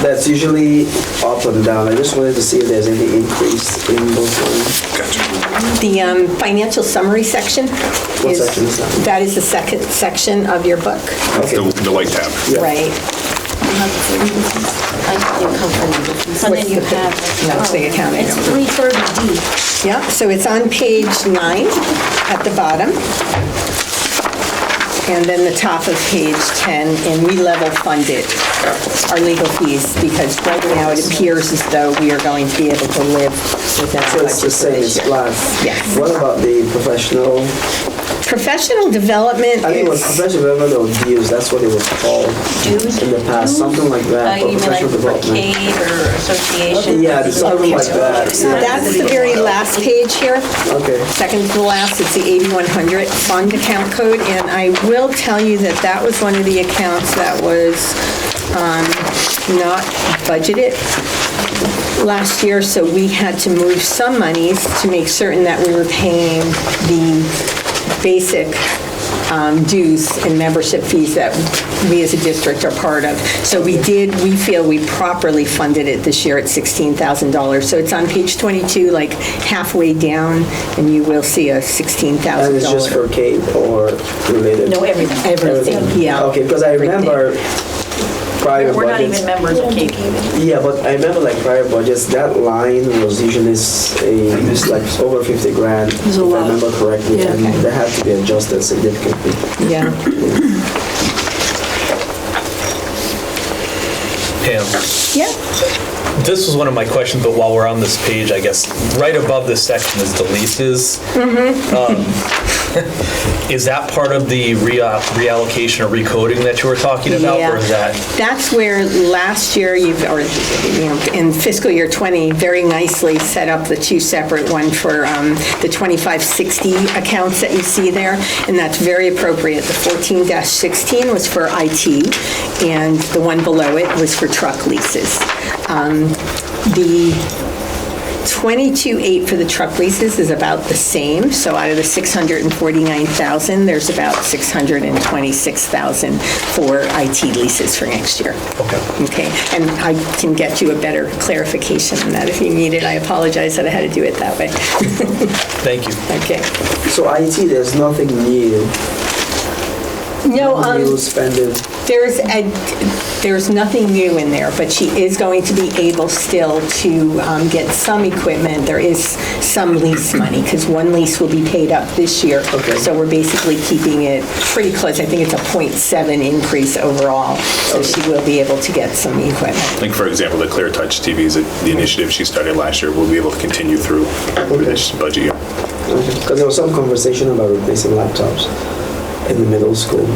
H: That's usually up and down. I just wanted to see if there's any increase in those lines.
C: The financial summary section.
H: What section is that?
C: That is the second section of your book.
B: That's the white tab.
H: Yeah.
C: Right.
E: And then you have.
C: No, it's the accounting.
J: It's 330D.
C: Yeah, so it's on page 9 at the bottom. And then the top of page 10, and we level funded our legal fees because right now it appears as though we are going to be able to live within our
H: So it's the
C: budget for
H: same,
C: this
H: it's
C: year.
H: flat.
C: Yes.
H: What about the professional?
C: Professional development
H: I think it was
C: is,
H: professional development or dues, that's what it was called
E: Dues?
H: in the past, something like that,
E: You
H: for
E: mean like
H: professional
E: for
H: development.
E: Cade or association?
H: Yeah, something like that. Yeah.
C: that's the very last page here.
H: Okay.
C: Second to the last, it's the 8100 fund account code, and I will tell you that that was one of the accounts that was not budgeted last year, so we had to move some monies to make certain that we were paying the basic dues and membership fees that we as a district are part of. So we feel we properly funded it this year at $16,000. So it's on page 22, like halfway down, and you will see a $16,000.
H: And it's just for Cade or related?
C: No, everything, yeah.
H: Okay, because I remember prior
E: We're not
H: budgets.
E: even members of Cade.
H: Yeah, but I remember like prior budgets, that line was usually like over 50 grand, if I remember correctly, and that had to be adjusted significantly.
C: Yeah.
K: Pam,
C: Yeah.
K: this was one of my questions, but while we're on this page, I guess, right above this section is the leases. Is that part of the reallocation or recoding that you were talking about, or is that?
C: That's where last year in fiscal year 20, very nicely set up the two separate, one for the 2560 accounts that you see there, and that's very appropriate. The 14-16 was for IT, and the one below it was for truck leases. The 22.8 for the truck leases is about the same. So out of the 649,000, there's about 626,000 for IT leases for next year. Okay. And I can get you a better clarification on that if you need it. I apologize that I had to do it that way.
K: Thank you.
C: Okay.
H: So IT, there's nothing new.
C: No,
H: New spending.
C: there's nothing new in there, but she is going to be able still to get some equipment. There is some lease money, because one lease will be paid up this year.
H: Okay.
C: So we're basically keeping it pretty close. I think it's a 0.7 increase overall, so she will be able to get some equipment.
B: Like, for example, the Clear Touch TVs, the initiative she started last year, will be able to continue through this budget year.
H: Because there was some conversation about replacing laptops in the middle school.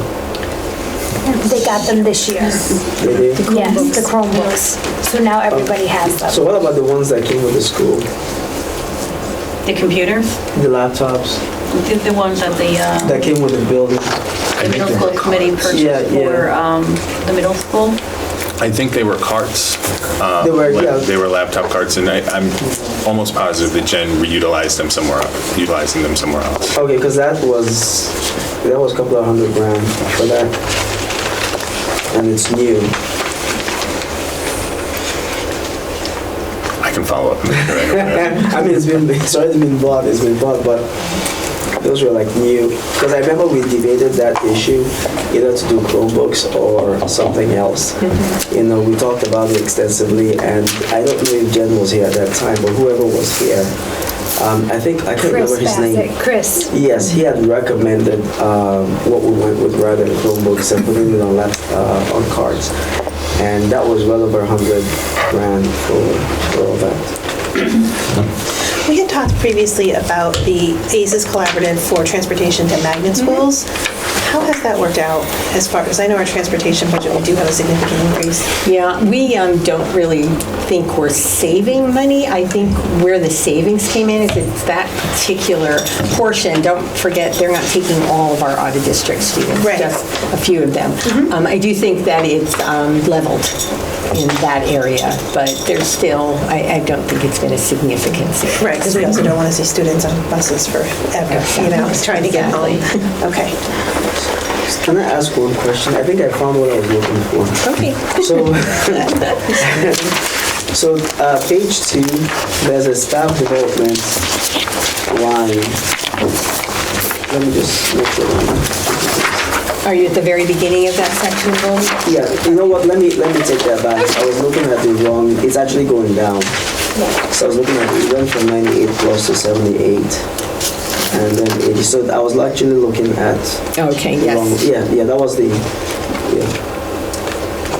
J: They got them this year.
H: They did?
J: Yes, the Chromebooks. So now everybody has them.
H: So what about the ones that came with the school?
E: The computers,
H: The laptops
E: the ones that
H: that came with the building?
E: the middle school committee purchased
H: Yeah.
E: for the middle school?
B: I think they were carts.
H: They were, yeah.
B: They were laptop carts, and I'm almost positive that Jen reutilized them somewhere else, utilizing them somewhere else.
H: Okay, because that was a couple of $100,000 for that. And it's new.
B: I can follow up.
H: I mean, it's already been bought, but those were like new. Because I remember we debated that issue, either to do Chromebooks or something else. You know, we talked about it extensively, and I don't know if Jen was here at that time, but whoever was here, I can't remember his name.
J: Chris.
H: Yes, he had recommended what we went with rather than Chromebooks and putting it on on cards. And that was well over $100,000 for all that.
G: We had talked previously about the ACES Collaborative for transportation to magnet schools. How has that worked out as far as, I know our transportation budget, we do have a significant increase.
C: Yeah, we don't really think we're saving money. I think where the savings came in is it's that particular portion. Don't forget, they're not taking all of our out-of-district students,
G: Right.
C: just a few of them. I do think that it's leveled in that area, but there's still, I don't think it's been a significant savings.
G: Right, because we also don't want to see students on buses forever, you know, trying to get home. Okay.
H: Can I ask one question? I think I found what I was looking for.
C: Okay.
H: So page 2, there's a staff development line. Let me just look at it.
C: Are you at the very beginning of that section, Bill?
H: Yeah, you know what, let me take that back. I was looking at the wrong, it's actually going down. So I was looking at, it went from 98 plus to 78. And then 80, so I was actually looking at
C: Okay,
H: the
C: yes.
H: wrong, yeah, that was the,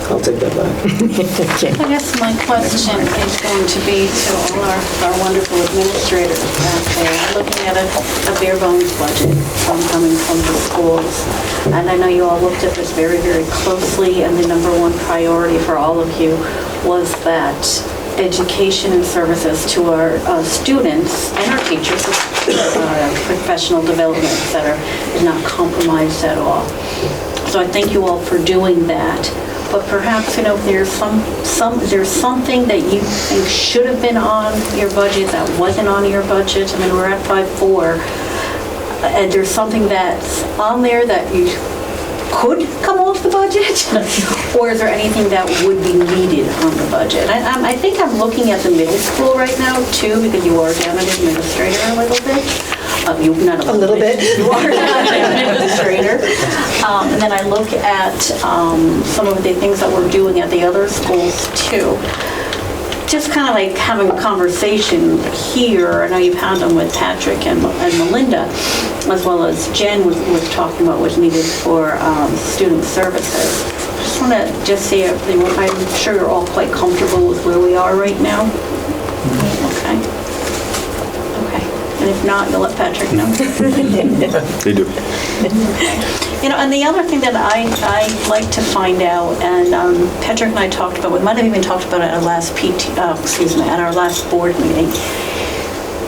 H: I'll take that back.
C: Okay.
E: I guess my question is going to be to all our wonderful administrators out there, looking at a bare bones budget coming from the schools. And I know you all looked at this very, very closely, and the number one priority for all of you was that education and services to our students and our teachers, professional development, et cetera, is not compromised at all. So I thank you all for doing that. But perhaps, there's there's something that you think should have been on your budget that wasn't on your budget. I mean, we're at 5.4, and there's something that's on there that you could come off the budget? Or is there anything that would be needed on the budget? I think I'm looking at the middle school right now, too, because you are down an administrator a little bit. You're not a little bit. You are down an administrator. And then I look at some of the things that we're doing at the other schools, too. Just kind of like having a conversation here. I know you've had them with Patrick and Melinda, as well as Jen was talking about what's needed for student services. Just want to see if I'm sure you're all quite comfortable with where we are right now. Okay. And if not, you'll let Patrick know.
B: They do.
E: And the other thing that I like to find out, and Patrick and I talked about, we might have even talked about it at our last at our last board meeting,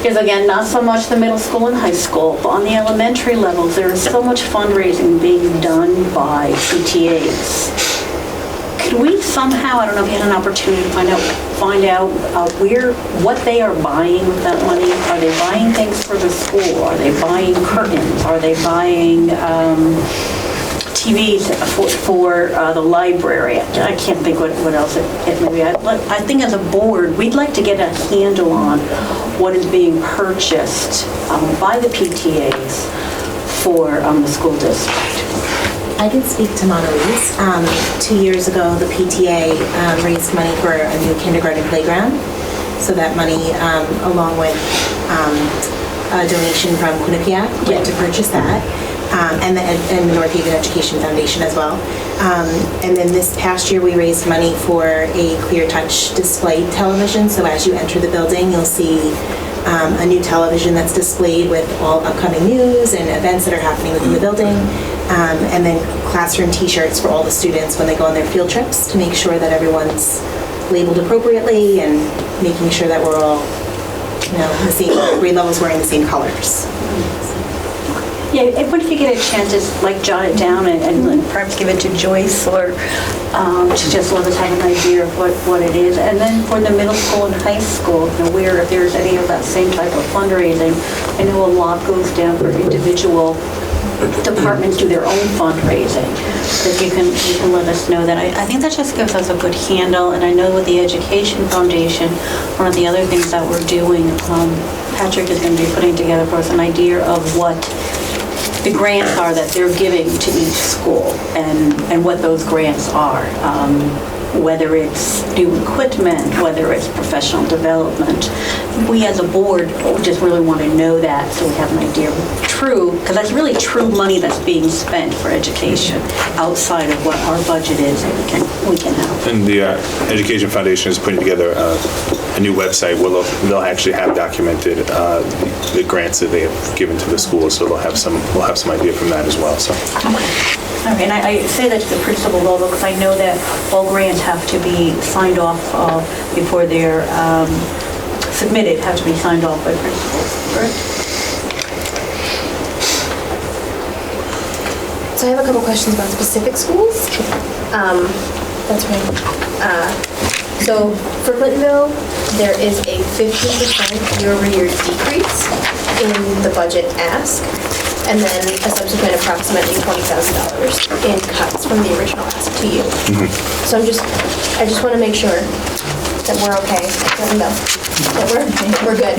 E: is again, not so much the middle school and high school, but on the elementary levels, there is so much fundraising being done by PTAs. Could we somehow, I don't know if you had an opportunity to find out what they are buying with that money? Are they buying things for the school? Are they buying curtains? Are they buying TVs for the library? I can't think what else it may be. I think as a board, we'd like to get a handle on what is being purchased by the PTAs for the school district.
L: I can speak to Mona Lisa. 2 years ago, the PTA raised money for a new kindergarten playground. So that money, along with a donation from Quinnipiac, went to purchase that, and the North Haven Education Foundation as well. And then this past year, we raised money for a clear touch display television. So as you enter the building, you'll see a new television that's displayed with all upcoming news and events that are happening within the building. And then classroom t-shirts for all the students when they go on their field trips to make sure that everyone's labeled appropriately and making sure that we're all, the same grade levels, wearing the same colors.
E: Yeah, what if you get a chance to jot it down and perhaps give it to Joyce or to just let us have an idea of what it is. And then for the middle school and high school, where if there's any of that same type of fundraising, I know a lot goes down for individual departments do their own fundraising, that you can let us know that. I think that just gives us a good handle, and I know with the Education Foundation, one of the other things that we're doing, Patrick is going to be putting together for us an idea of what the grants are that they're giving to each school and what those grants are. Whether it's new equipment, whether it's professional development. We as a board just really want to know that so we have an idea of true, because that's really true money that's being spent for education outside of what our budget is that we can help.
B: And the Education Foundation is putting together a new website where they'll actually have documented the grants that they have given to the schools, so we'll have some idea from that as well. So.
E: Okay, and I say that to the principal level because I know that all grants have to be signed off before they're submitted, have to be signed off by principals, correct?
F: So I have a couple questions about specific schools. That's right. So for Clintonville, there is a 15% year-over-year decrease in the budget ask, and then a subsequent approximately $20,000 in cuts from the original ask to you. So I just want to make sure that we're okay. That we're good.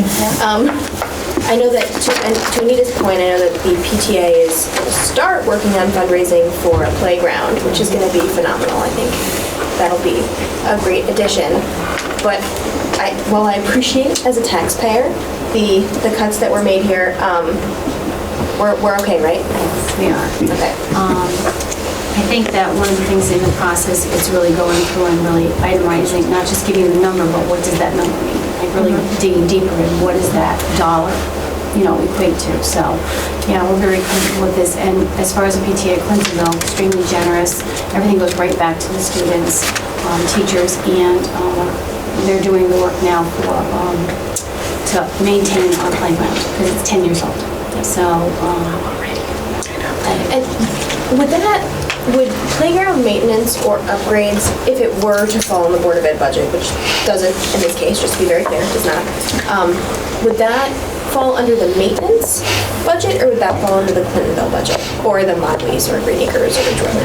F: I know that to Anita's point, I know that the PTA is going to start working on fundraising for a playground, which is going to be phenomenal. I think that'll be a great addition. But while I appreciate as a taxpayer the cuts that were made here, we're okay, right?
M: Yes, we are.
F: Okay.
M: I think that one of the things in the process is really going through and really itemizing, not just giving you the number, but what does that number mean? Like really digging deeper in what does that dollar, equate to. So, yeah, we're very comfortable with this. And as far as the PTA Clintonville, extremely generous. Everything goes right back to the students, teachers, and they're doing the work now to maintain our playground because it's 10 years old. So,
F: would playground maintenance or upgrades, if it were to fall on the Board of Ed budget, which doesn't in this case, just to be very clear, does not, would that fall under the maintenance budget, or would that fall under the Clintonville budget, or the Mondelez or Green Acres or Ridge Road?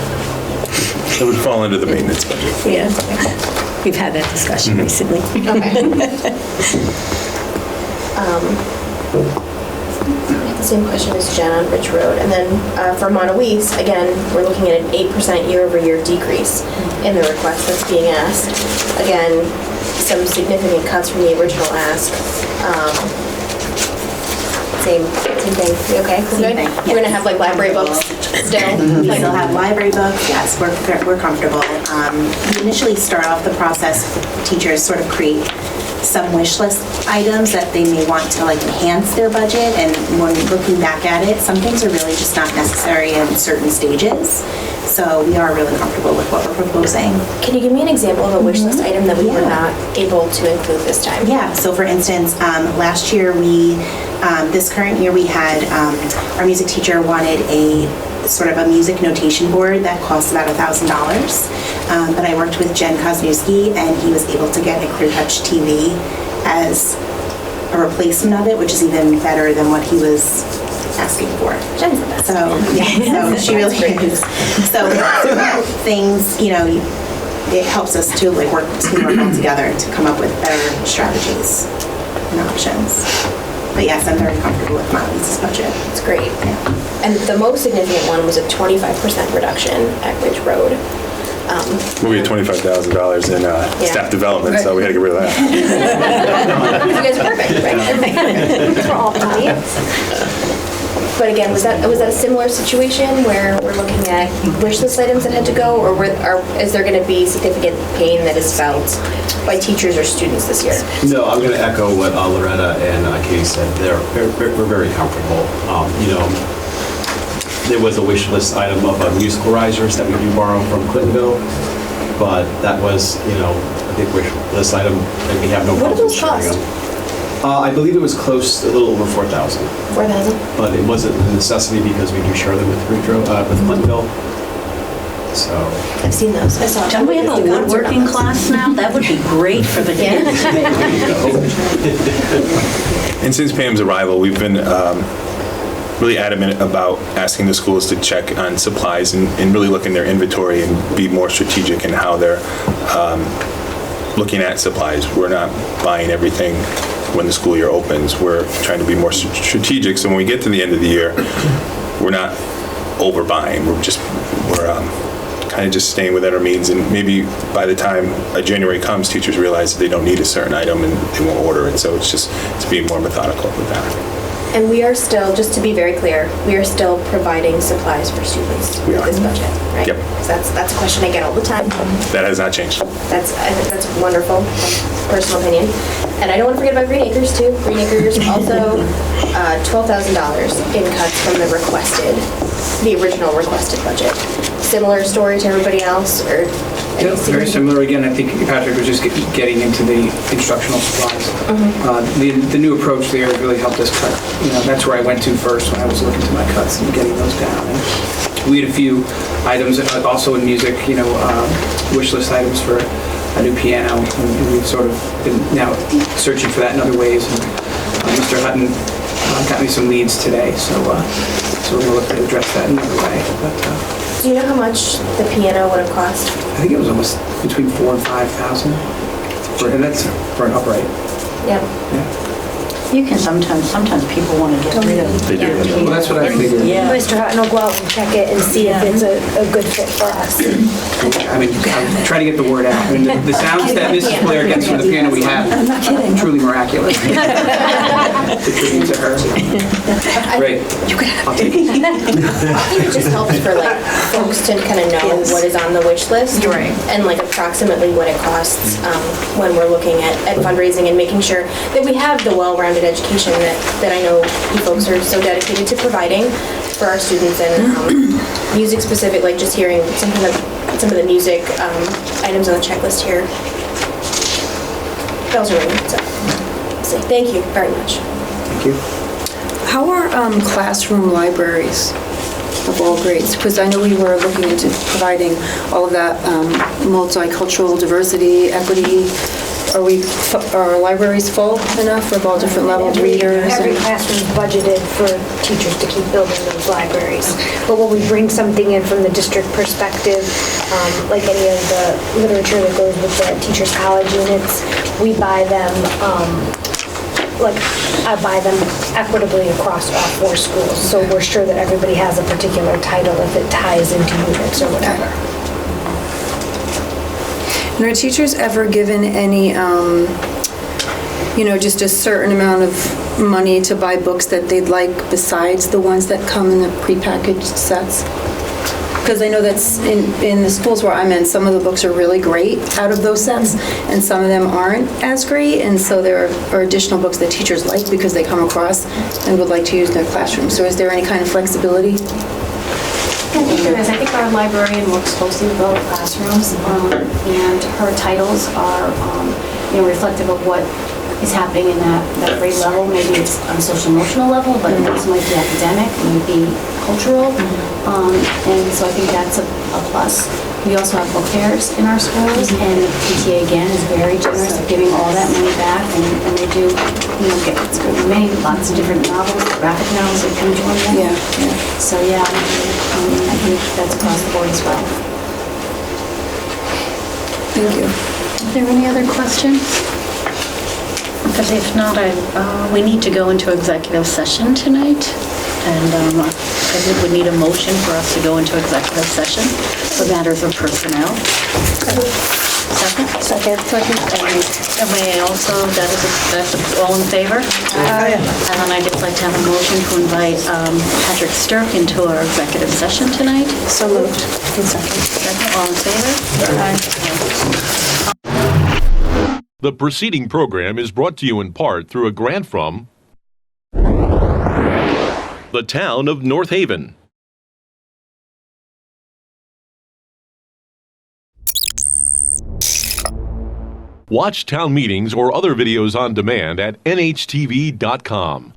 B: It would fall under the maintenance budget.
C: Yeah, we've had that discussion recently.
F: Okay. The same question as Jen on Ridge Road. And then for Mondelez, again, we're looking at an 8% year-over-year decrease in the request that's being asked. Again, some significant cuts from the original ask. Same thing. You okay?
L: Same thing.
F: We're going to have library books still?
L: We still have library books, yes, we're comfortable. We initially start off the process, teachers sort of create some wish list items that they may want to enhance their budget, and when looking back at it, some things are really just not necessary in certain stages. So we are really comfortable with what we're proposing.
F: Can you give me an example of a wish list item that we were not able to include this time?
L: Yeah, so for instance, last year this current year we had, our music teacher wanted a sort of a music notation board that costs about $1,000. But I worked with Jen Kosniewski, and he was able to get a ClearTouch TV as a replacement of it, which is even better than what he was asking for.
F: Jen's the best.
L: So, yeah, so she really is. So things, it helps us to work all together to come up with better strategies and options. But yes, I'm very comfortable with Molly's budget.
F: It's great. And the most significant one was a 25% reduction at Ridge Road.
B: We had $25,000 in staff development, so we had to get rid of that.
F: You guys are perfect, right? Everybody's for all parties. But again, was that a similar situation where we're looking at wish list items that had to go, or is there going to be significant pain that is felt by teachers or students this year?
N: No, I'm going to echo what Loretta and Katie said. We're very comfortable. There was a wish list item of musical risers that we do borrow from Clintonville, but that was, a big wish list item, and we have no problem sharing them. I believe it was close, a little over 4,000.
F: 4,000?
N: But it wasn't a necessity because we do share them with Clintonville. So.
F: I've seen those. I saw.
E: Don't we have a woodworking class now? That would be great for the kids.
B: And since Pam's arrival, we've been really adamant about asking the schools to check on supplies and really look in their inventory and be more strategic in how they're looking at supplies. We're not buying everything when the school year opens. We're trying to be more strategic, so when we get to the end of the year, we're not overbuying. We're kind of just staying within our means, and maybe by the time January comes, teachers realize that they don't need a certain item and they won't order it. So it's just to be more methodical with that.
F: And we are still, just to be very clear, we are still providing supplies for students with this budget, right?
B: Yep.
F: That's a question I get all the time.
B: That has not changed.
F: I think that's wonderful, personal opinion. And I don't want to forget about Green Acres too. Green Acres also $12,000 in cuts from the original requested budget. Similar story to everybody else, or?
O: Yeah, very similar. Again, I think Patrick was just getting into the instructional supplies. The new approach there really helped us cut. That's where I went to first when I was looking to my cuts and getting those down. And we had a few items also in music, wish list items for a new piano, and we've sort of been now searching for that in other ways. And Mr. Hutton got me some leads today, so we're going to look to address that in another way. But,
F: do you know how much the piano would have cost?
O: I think it was almost between $4,000 and $5,000, and that's for an upright.
F: Yeah.
E: You can sometimes people want to get rid of it.
B: They do.
O: Well, that's what I figured.
E: Yeah.
J: Mr. Hutton will go out and check it and see if it's a good fit for us.
O: I mean, I'm trying to get the word out. I mean, the sounds that Mrs. Blair gets from the piano we have are truly miraculous. It's a tribute to her. Great. I'll take it.
F: I think it just helps for folks to kind of know what is on the wish list,
E: Right.
F: And approximately what it costs when we're looking at fundraising and making sure that we have the well-rounded education that I know you folks are so dedicated to providing for our students, and music specific, just hearing some of the music items on the checklist here. Bells are ringing, so thank you very much.
O: Thank you.
P: How are classroom libraries of all grades? Because I know we were looking into providing all of that multicultural diversity, equity. Are our libraries full enough with all different leveled readers?
J: Every classroom is budgeted for teachers to keep building those libraries. But when we bring something in from the district perspective, like any of the literature that goes with the teachers' college units, we buy them, I buy them equitably across all 4 schools. So we're sure that everybody has a particular title if it ties into units or whatever.
P: And are teachers ever given any, just a certain amount of money to buy books that they'd like besides the ones that come in the prepackaged sets? Because I know that's in the schools where I'm in, some of the books are really great out of those sets, and some of them aren't as great, and so there are additional books that teachers like because they come across and would like to use in their classroom. So is there any kind of flexibility?
M: I think there is. I think our librarian works closely with all the classrooms, and her titles are, reflective of what is happening in that grade level. Maybe it's on a social emotional level, but it also might be academic, maybe cultural. And so I think that's a plus. We also have book fairs in our schools, and the PTA, again, is very generous of giving all that money back, and they do, get lots of different novels, graphic novels that come join them.
P: Yeah.
M: So, yeah, I think that's across the board as well.
P: Thank you.
Q: Are there any other questions? Because if not, we need to go into executive session tonight, and I think we need a motion for us to go into executive session for matters of personnel. Second? Second. And may I also, that's all in favor? Aye. And then I'd just like to have a motion to invite Patrick Stirk into our executive session tonight.
G: So moved.
Q: Second, all in favor? Aye.
A: The preceding program is brought to you in part through a grant from the town of North Haven. Watch town meetings or other videos on demand at nhtv.com.